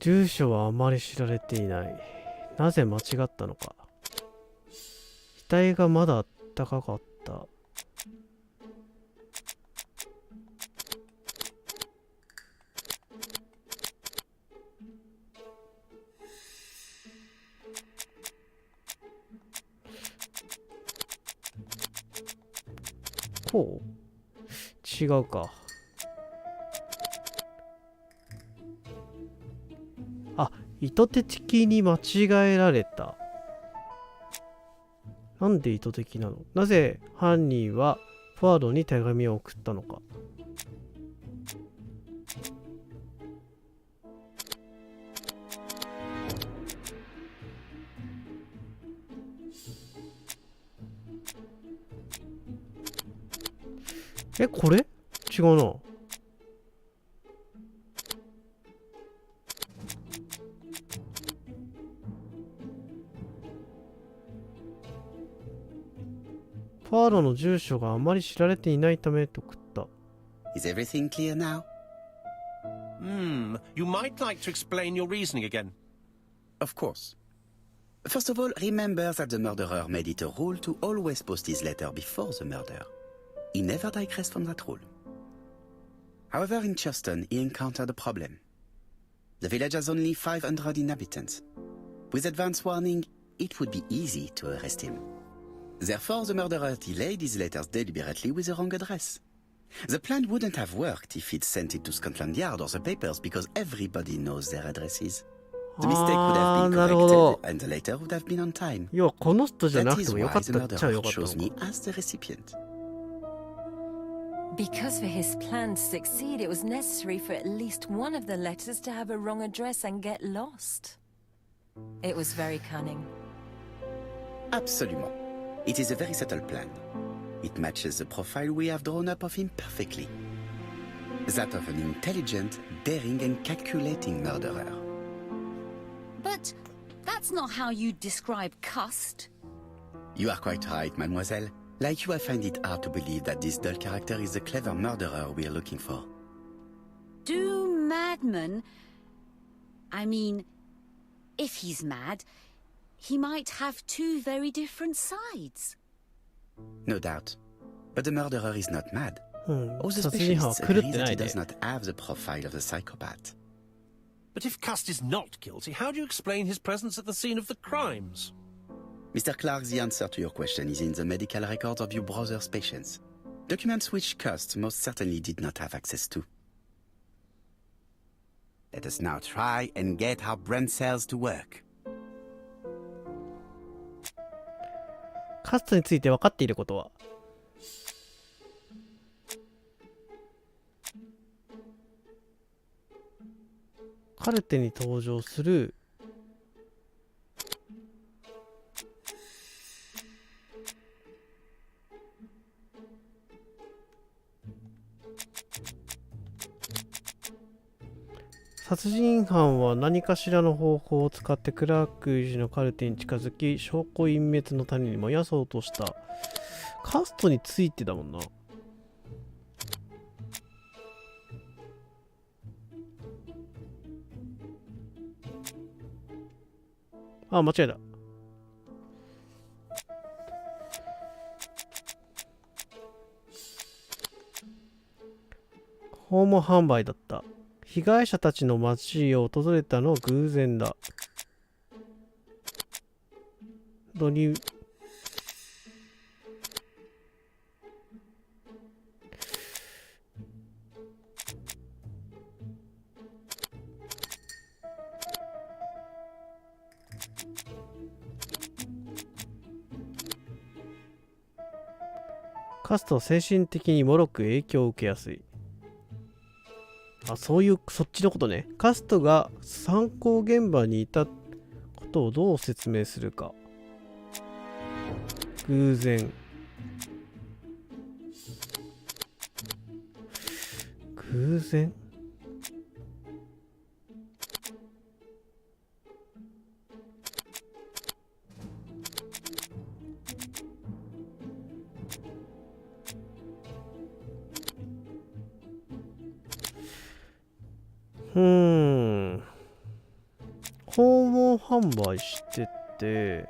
住所はあまり知られていない。なぜ間違ったのか。額がまだあったかかった。こう？違うか。あ、意図的に間違えられた。なんで意図的なの？なぜ犯人はポアロに手紙を送ったのか。これ？違うな。ポアロの住所があまり知られていないためと送った。Is everything clear now? You might like to explain your reasoning again. Of course. First of all, remember that the murderer made it a rule to always post his letter before the murder. He never digressed from that rule. However, in Churston, he encountered a problem. The village has only 500 inhabitants. With advance warning, it would be easy to arrest him. Therefore, the murderer delayed his letters deliberately with the wrong address. The plan wouldn't have worked if he'd sent it to Scotland Yard or the papers because everybody knows their addresses. The mistake would have been corrected and the letter would have been on time. 要はこの人じゃな That く is てもよか why っ the たっちゃよ murderer かったの chose か。 me as the recipient. Because for his plan to succeed, it was necessary for at least one of the letters to have a wrong address and get lost. It was very cunning. Absolument. It is a very subtle plan. It matches the profile we have drawn up of him perfectly. That of an intelligent, daring and calculating murderer. But that's not how you describe Cust. You are quite right, mademoiselle. Like you, I find it hard to believe that this dull character is the clever murderer we are looking for. Do madmen... I mean, if he's mad, he might have two very different sides. No doubt. But the murderer is not mad. うん、 All the 殺人犯は specialists 狂っ agree てな that い he ね。 does not have the profile of the psychopath. But if Cust is not guilty, how do you explain his presence at the scene of the crimes? Mr. Clark, the answer to your question is in the medical records of your brother's patients. Documents which Cust most certainly did not have access to. Let us now try and get our brain cells to work. カストについて分かっていることは？カルテに登場する殺人犯は何かしらの方法を使ってクラーク医師のカルテに近づき、証拠隠滅の種に燃やそうとした。カストについてだもんな。あ、間違えた。訪問販売だった。被害者たちの町を訪れたのは偶然だ。カストは精神的に脆く影響を受けやすい。あ、そういう、そっちのことね。カストが参考現場にいたことをどう説明するか。偶然。偶然？訪問販売してて、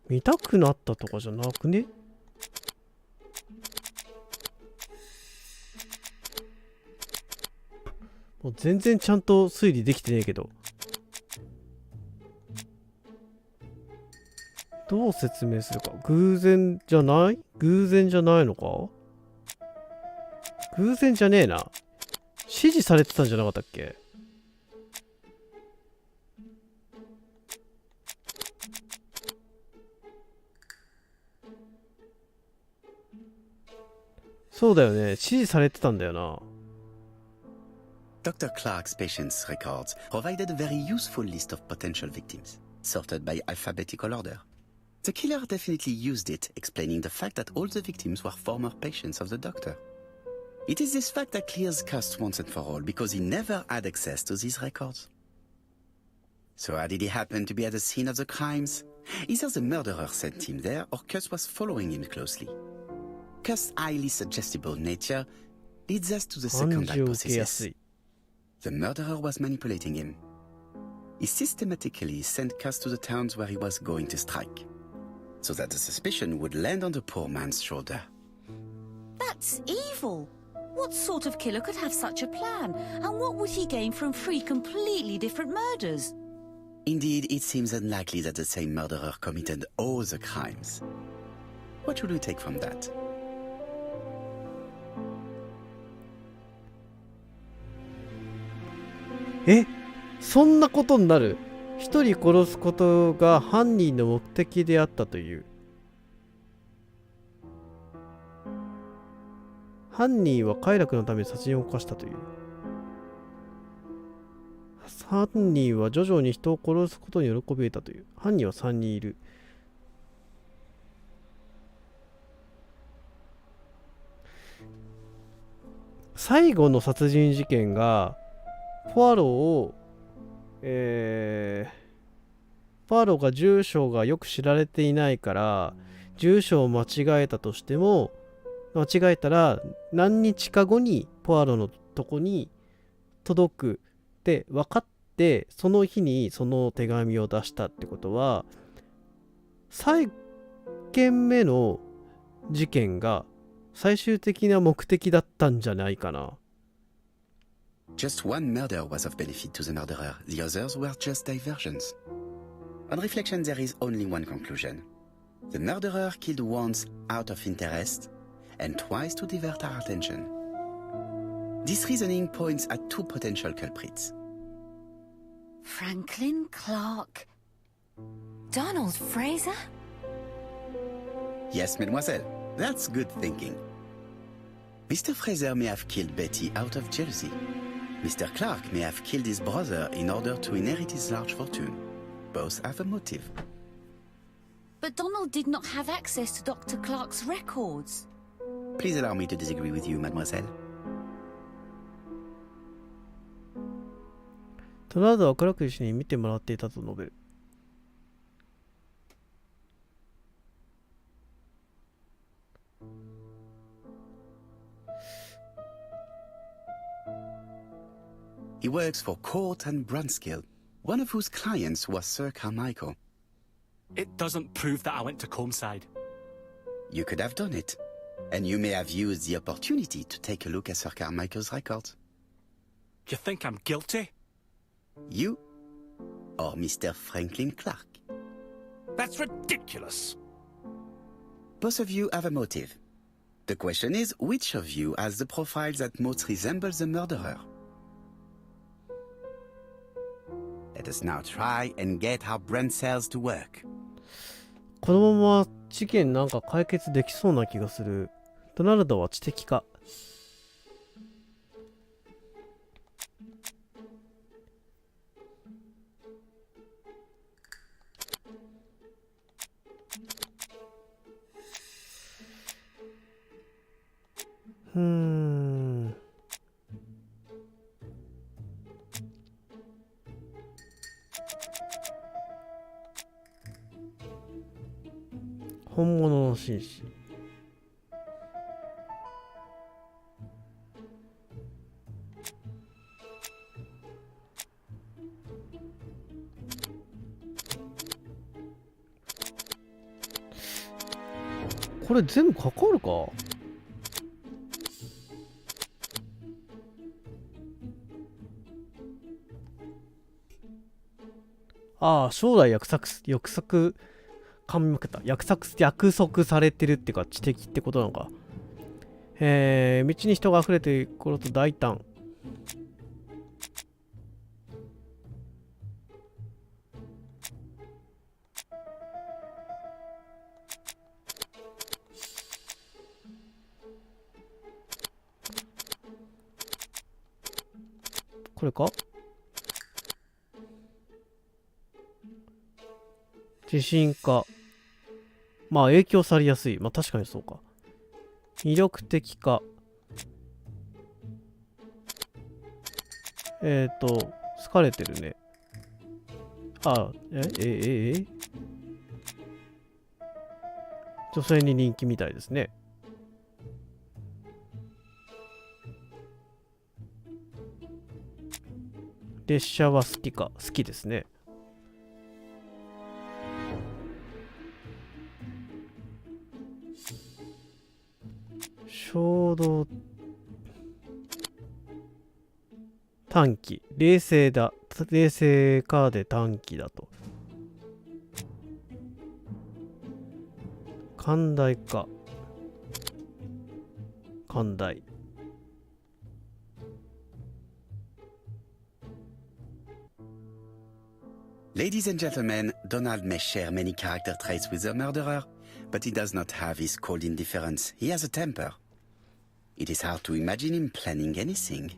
見たくなったとかじゃなくね？もう全然ちゃんと推理できてねえけど。どう説明するか。偶然じゃない？偶然じゃないのか？偶然じゃねえな。指示されてたんじゃなかったっけ？そうだよね。指示されてたんだよな。Dr. Clark's patients' records provided a very useful list of potential victims, sorted by alphabetical order. The killer definitely used it, explaining the fact that all the victims were former patients of the doctor. It is this fact that clears Cust once and for all, because he never had access to these records. So how did he happen to be at the scene of the crimes? Either the murderer sent him there, or Cust was following him closely. Cust's highly suggestible nature leads us to the second hypothesis. The murderer was manipulating him. He systematically sent Cust to the towns where he was going to strike, so that the suspicion would land on the poor man's shoulder. That's evil. What sort of killer could have such a plan? And what would he gain from 3 completely different murders? Indeed, it seems unlikely that the same murderer committed all the crimes. What should we take from that? え、そんなことになる？一人殺すことが犯人の目的であったという。犯人は快楽のために殺人を犯したという。犯人は徐々に人を殺すことに喜び得たという。犯人は3人いる。最後の殺人事件がポアロをポアロが住所がよく知られていないから住所を間違えたとしても、間違えたら何日か後にポアロのとこに届くって分かって、その日にその手紙を出したってことは、最件目の事件が最終的な目的だったんじゃないかな。Just one murder was of benefit to the murderer. The others were just diversions. On reflection, there is only one conclusion. The murderer killed once out of interest and twice to divert our attention. This reasoning points at two potential culprits. Franklin Clark. Donald Fraser? Yes, mademoiselle. That's good thinking. Mr. Fraser may have killed Betty out of jealousy. Mr. Clark may have killed his brother in order to inherit his large fortune. Both have a motive. But Donald did not have access to Dr. Clark's records. Please allow me to disagree with you, mademoiselle. ドナルドはクラーク氏に見てもらっていたと述べる。He works for Court and Brunskill, one of whose clients was Sir Carmichael. It doesn't prove that I went to Comeside. You could have done it, and you may have used the opportunity to take a look at Sir Carmichael's records. You think I'm guilty? You or Mr. Franklin Clark? That's ridiculous. Both of you have a motive. The question is, which of you has the profile that most resembles the murderer? Let us now try and get our brain cells to work. このまま事件なんか解決できそうな気がする。ドナルドは知的か。本物の紳士。これ全部かかるか。ああ、将来約束噛みまくった。約束されてるっていうか、知的ってことなのか。道に人が溢れている頃と大胆。これか？自信か。まあ影響されやすい。まあ確かにそうか。魅力的か。好かれてるね。あ、女性に人気みたいですね。列車は好きですね。衝動短期冷静かで短期だと。寛大か寛大。Ladies and gentlemen, Donald may share many character traits with the murderer, but he does not have his cold indifference. He has a temper. It is hard to imagine him planning anything.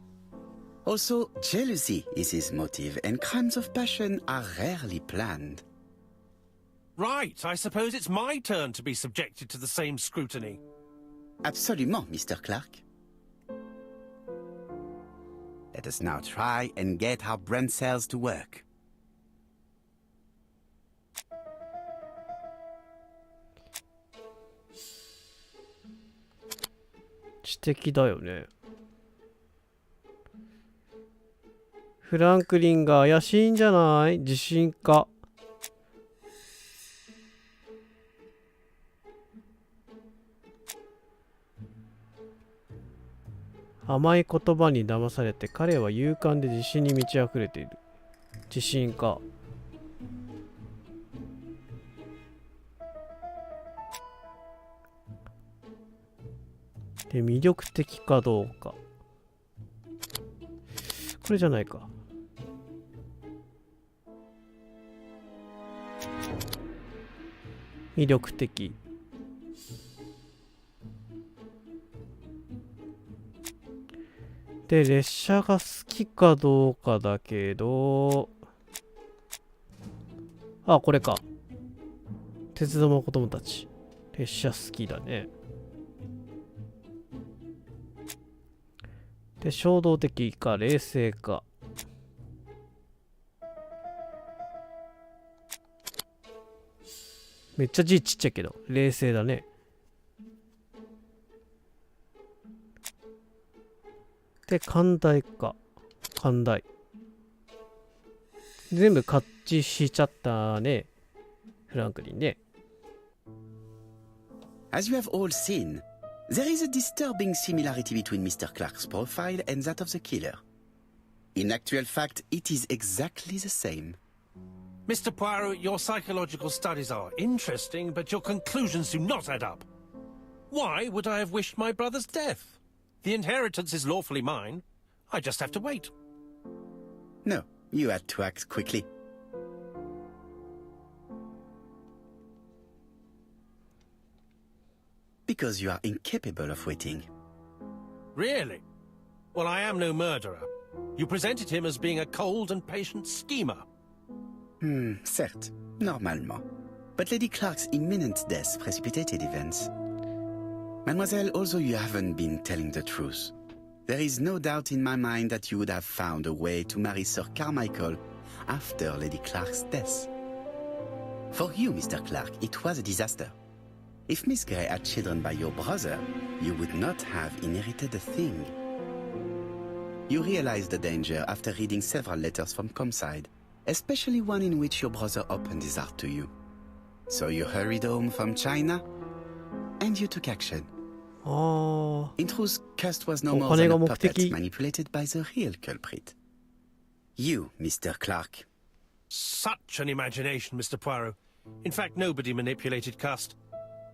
Also, jealousy is his motive, and crimes of passion are rarely planned. Right, I suppose it's my turn to be subjected to the same scrutiny. Absolument, Mr. Clark. Let us now try and get our brain cells to work. 知的だよね。フランクリンが怪しいんじゃない？自信家。甘い言葉に騙されて彼は勇敢で自信に満ち溢れている。自信か。で、魅力的かどうか。これじゃないか。魅力的。で、列車が好きかどうかだけど、あ、これか。鉄道の子供たち。列車好きだね。で、衝動的か冷静か。めっちゃ字ちっちゃいけど、冷静だね。で、寛大か。寛大。全部合致しちゃったね。フランクリンね。As you have all seen, there is a disturbing similarity between Mr. Clark's profile and that of the killer. In actual fact, it is exactly the same. Mr. Poirot, your psychological studies are interesting, but your conclusions do not add up. Why would I have wished my brother's death? The inheritance is lawfully mine. I just have to wait. No, you had to act quickly. Because you are incapable of waiting. Really? Well, I am no murderer. You presented him as being a cold and patient schemer. Certes, normalement. But Lady Clark's imminent death precipitated events. Mademoiselle, although you haven't been telling the truth, there is no doubt in my mind that you would have found a way to marry Sir Carmichael after Lady Clark's death. For you, Mr. Clark, it was a disaster. If Miss Grey had children by your brother, you would not have inherited a thing. You realized the danger after reading several letters from Comside, especially one in which your brother opened his heart to you. So you hurried home from China, and you took action. In truth, Cust was no more than a puppet manipulated by the real culprit. You, Mr. Clark. Such an imagination, Mr. Poirot. In fact, nobody manipulated Cust.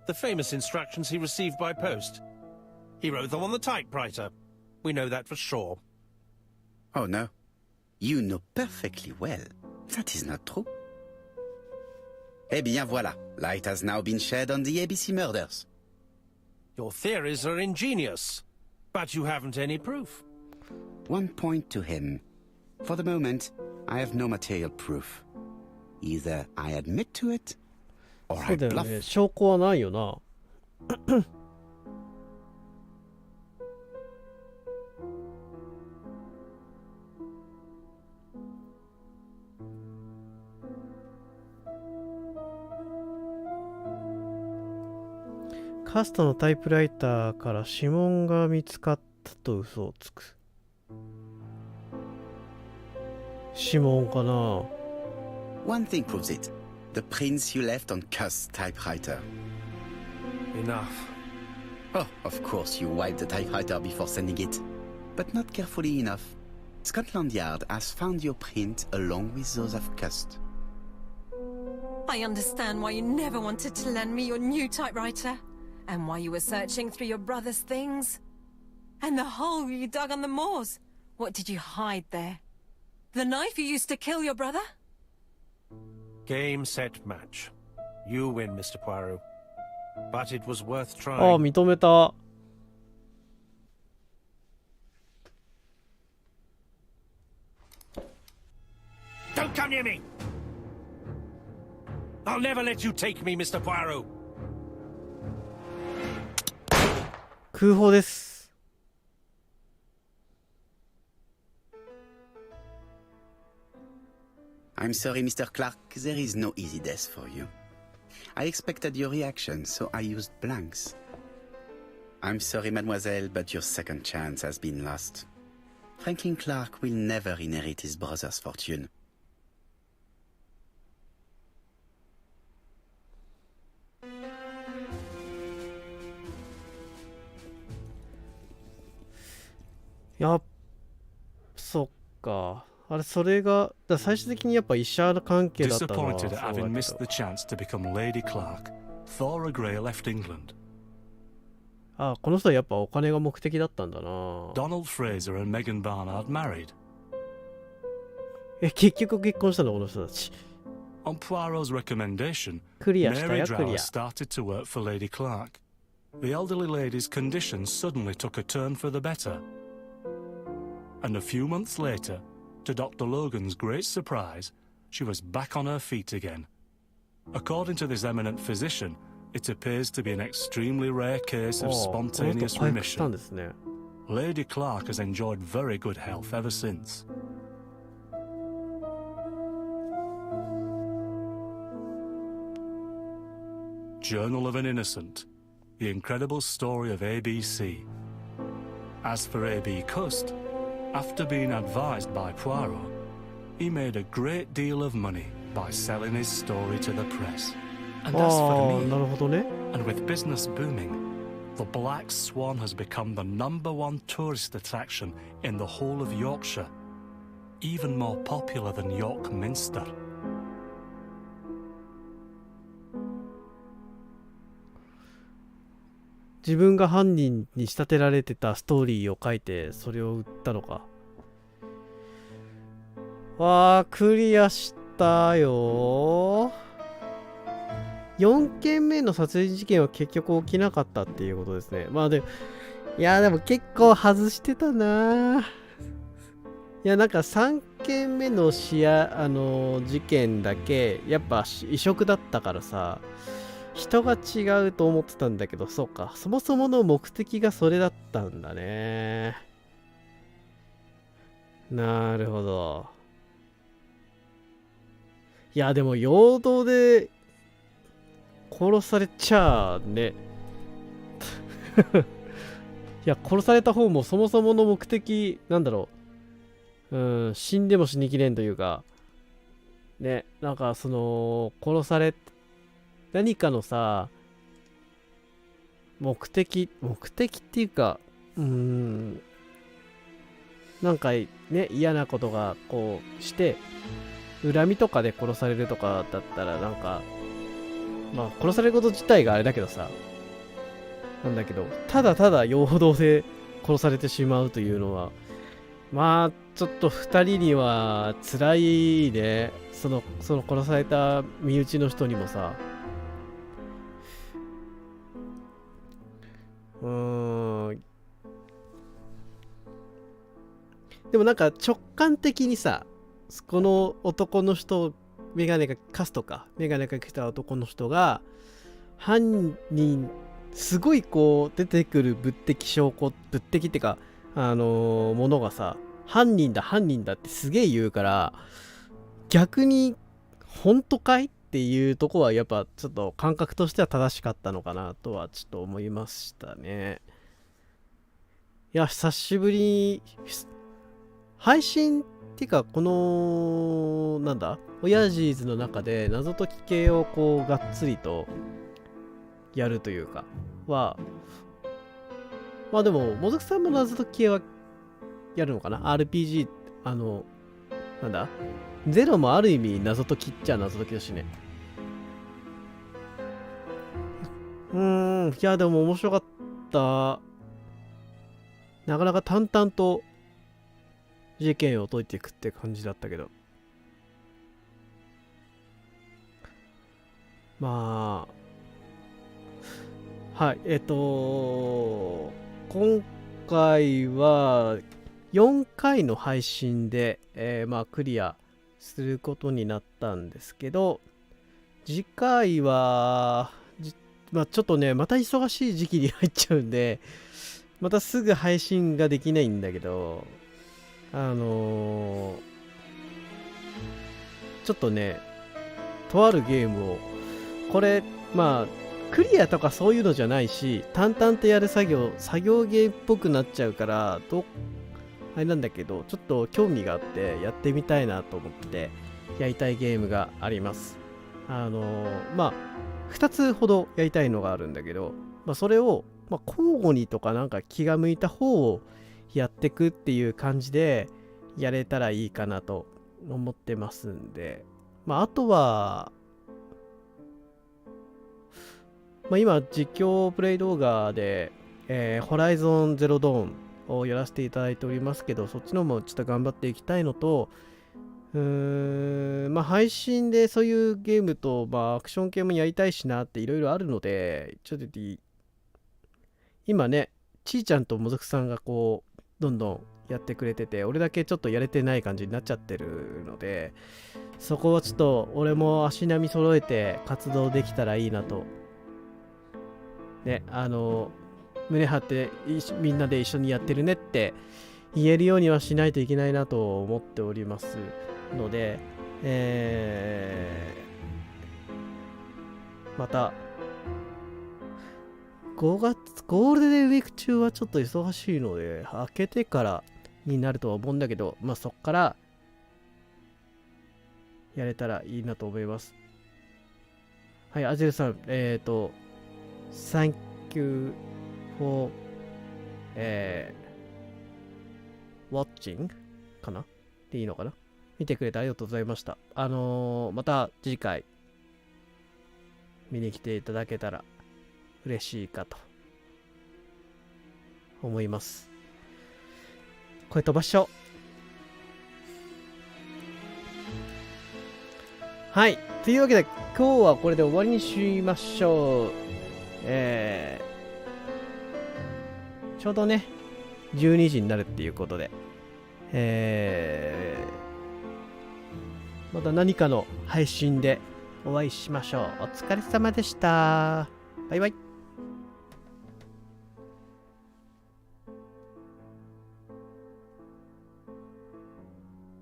The famous instructions he received by post. He wrote them on the typewriter. We know that for sure. Oh, no. You know perfectly well. That is not true. Eh bien, voilà. Light has now been shed on the ABC murders. Your theories are ingenious, but you haven't any proof. One point to him. For the moment, I have no material proof. Either I admit to it, or そ I うだよ bluff. ね。証拠はないよな。カストのタイプライターから指紋が見つかったと嘘をつく。指紋かな。 One thing proves it. The prints you left on Cust's typewriter. Enough. Oh, of course you wiped the typewriter before sending it. But not carefully enough. Scotland Yard has found your print along with those of Cust. I understand why you never wanted to lend me your new typewriter. And why you were searching through your brother's things. And the hole you dug on the moors. What did you hide there? The knife you used to kill your brother? Game, set, match. You win, Mr. Poirot. But it was worth ああ、 trying. 認めた。Don't come near me! I'll never let you take me, Mr. Poirot. 空砲です。I'm sorry, Mr. Clark, there is no easy death for you. I expected your reaction, so I used blanks. I'm sorry, mademoiselle, but your second chance has been lost. Franklin Clark will never inherit his brother's fortune. やっそっか。あれ、それが、だ最終的にやっぱ医者関係だったのは Disappointed そう at だけ having ど missed the chance to become Lady Clark, Thora Grey left England. あ、この人はやっぱお金が目的だったんだな。 Donald Fraser and Megan Barnard married. 結局結婚したのこの人たち。 On Poirot's recommendation, クリアした Mary よ、クリ Drower ア。 started to work for Lady Clark. The elderly lady's condition suddenly took a turn for the better. And a few months later, to Dr. Logan's great surprise, she was back on her feet again. According to this eminent physician, it appears to be an extremely rare case of この人 spontaneous 回復したん remission. ですね。 Lady Clark has enjoyed very good health ever since. Journal of an Innocent. The incredible story of ABC. As for A.B. Cust, after being advised by Poirot, he made a great deal of money by selling his story to the press. And あ as あ for な me, るほどね。 and with business booming, the Black Swan has become the #1 tourist attraction in the whole of Yorkshire, even more popular than York Minster. 自分が犯人に仕立てられてたストーリーを書いてそれを売ったのか。わあ、クリアしたよ。4件目の殺人事件は結局起きなかったっていうことですね。まあでも、いやでも結構外してたな。いやなんか3件目の事件だけやっぱ異色だったからさ、人が違うと思ってたんだけど、そうか、そもそもの目的がそれだったんだね。なるほど。いやでも陽動で殺されちゃあね。いや殺された方もそもそもの目的なんだろう、死んでも死にきれんというかね、なんかその殺され何かのさ目的っていうかなんかね嫌なことがこうして恨みとかで殺されるとかだったらなんかまあ殺されること自体があれだけどさなんだけど、ただただ陽動で殺されてしまうというのはまあちょっと2人には辛いね。その殺された身内の人にもさ、でもなんか直感的にさ、この男の人、メガネがカスとかメガネが来た男の人が犯人すごいこう出てくる物的証拠、物的ってかものがさ、犯人だってすげえ言うから、逆に本当かいっていうとこはやっぱちょっと感覚としては正しかったのかなとはちょっと思いましたね。いや久しぶりに配信っていうかこのなんだ親父ズの中で謎解き系をこうがっつりとやるというかはまあでももずくさんも謎解き系はやるのかな。 RPG なんだゼロもある意味謎解きっちゃ謎解きだしね。いやでも面白かった。なかなか淡々と事件を解いていくって感じだったけど、まあはい今回は4回の配信で、まあクリアすることになったんですけど、次回はまあちょっとねまた忙しい時期に入っちゃうんでまたすぐ配信ができないんだけど、ちょっとねとあるゲームをこれまあクリアとかそういうのじゃないし淡々とやる作業ゲーっぽくなっちゃうからあれなんだけど、ちょっと興味があってやってみたいなと思ってやりたいゲームがあります。まあ2つほどやりたいのがあるんだけど、まあ、それを、まあ、交互にとかなんか気が向いた方をやってくっていう感じでやれたらいいかなと思ってますんで、あとは、今実況プレイ動画で、ホライゾンゼロドーンをやらせていただいておりますけど、そっちのもちょっと頑張っていきたいのと、配信でそういうゲームと、アクション系もやりたいしなっていろいろあるので、ちょっと今ね、ちーちゃんともずくさんがこう、どんどんやってくれてて、俺だけちょっとやれてない感じになっちゃってるので、そこをちょっと俺も足並み揃えて活動できたらいいなと。ね、胸張ってみんなで一緒にやってるねって言えるようにはしないといけないなと思っておりますので、また5月ゴールデンウィーク中はちょっと忙しいので明けてからになるとは思うんだけど、そっからやれたらいいなと思います。はい、アジェルさん、Thank you for watching かなでいいのかな、見てくれてありがとうございました。また次回見に来ていただけたら嬉しいかと思います。これ飛ばしちゃおう。はい。というわけで今日はこれで終わりにしましょう。ちょうどね、12時になるっていうことで、また何かの配信でお会いしましょう。お疲れ様でした。バイバイ。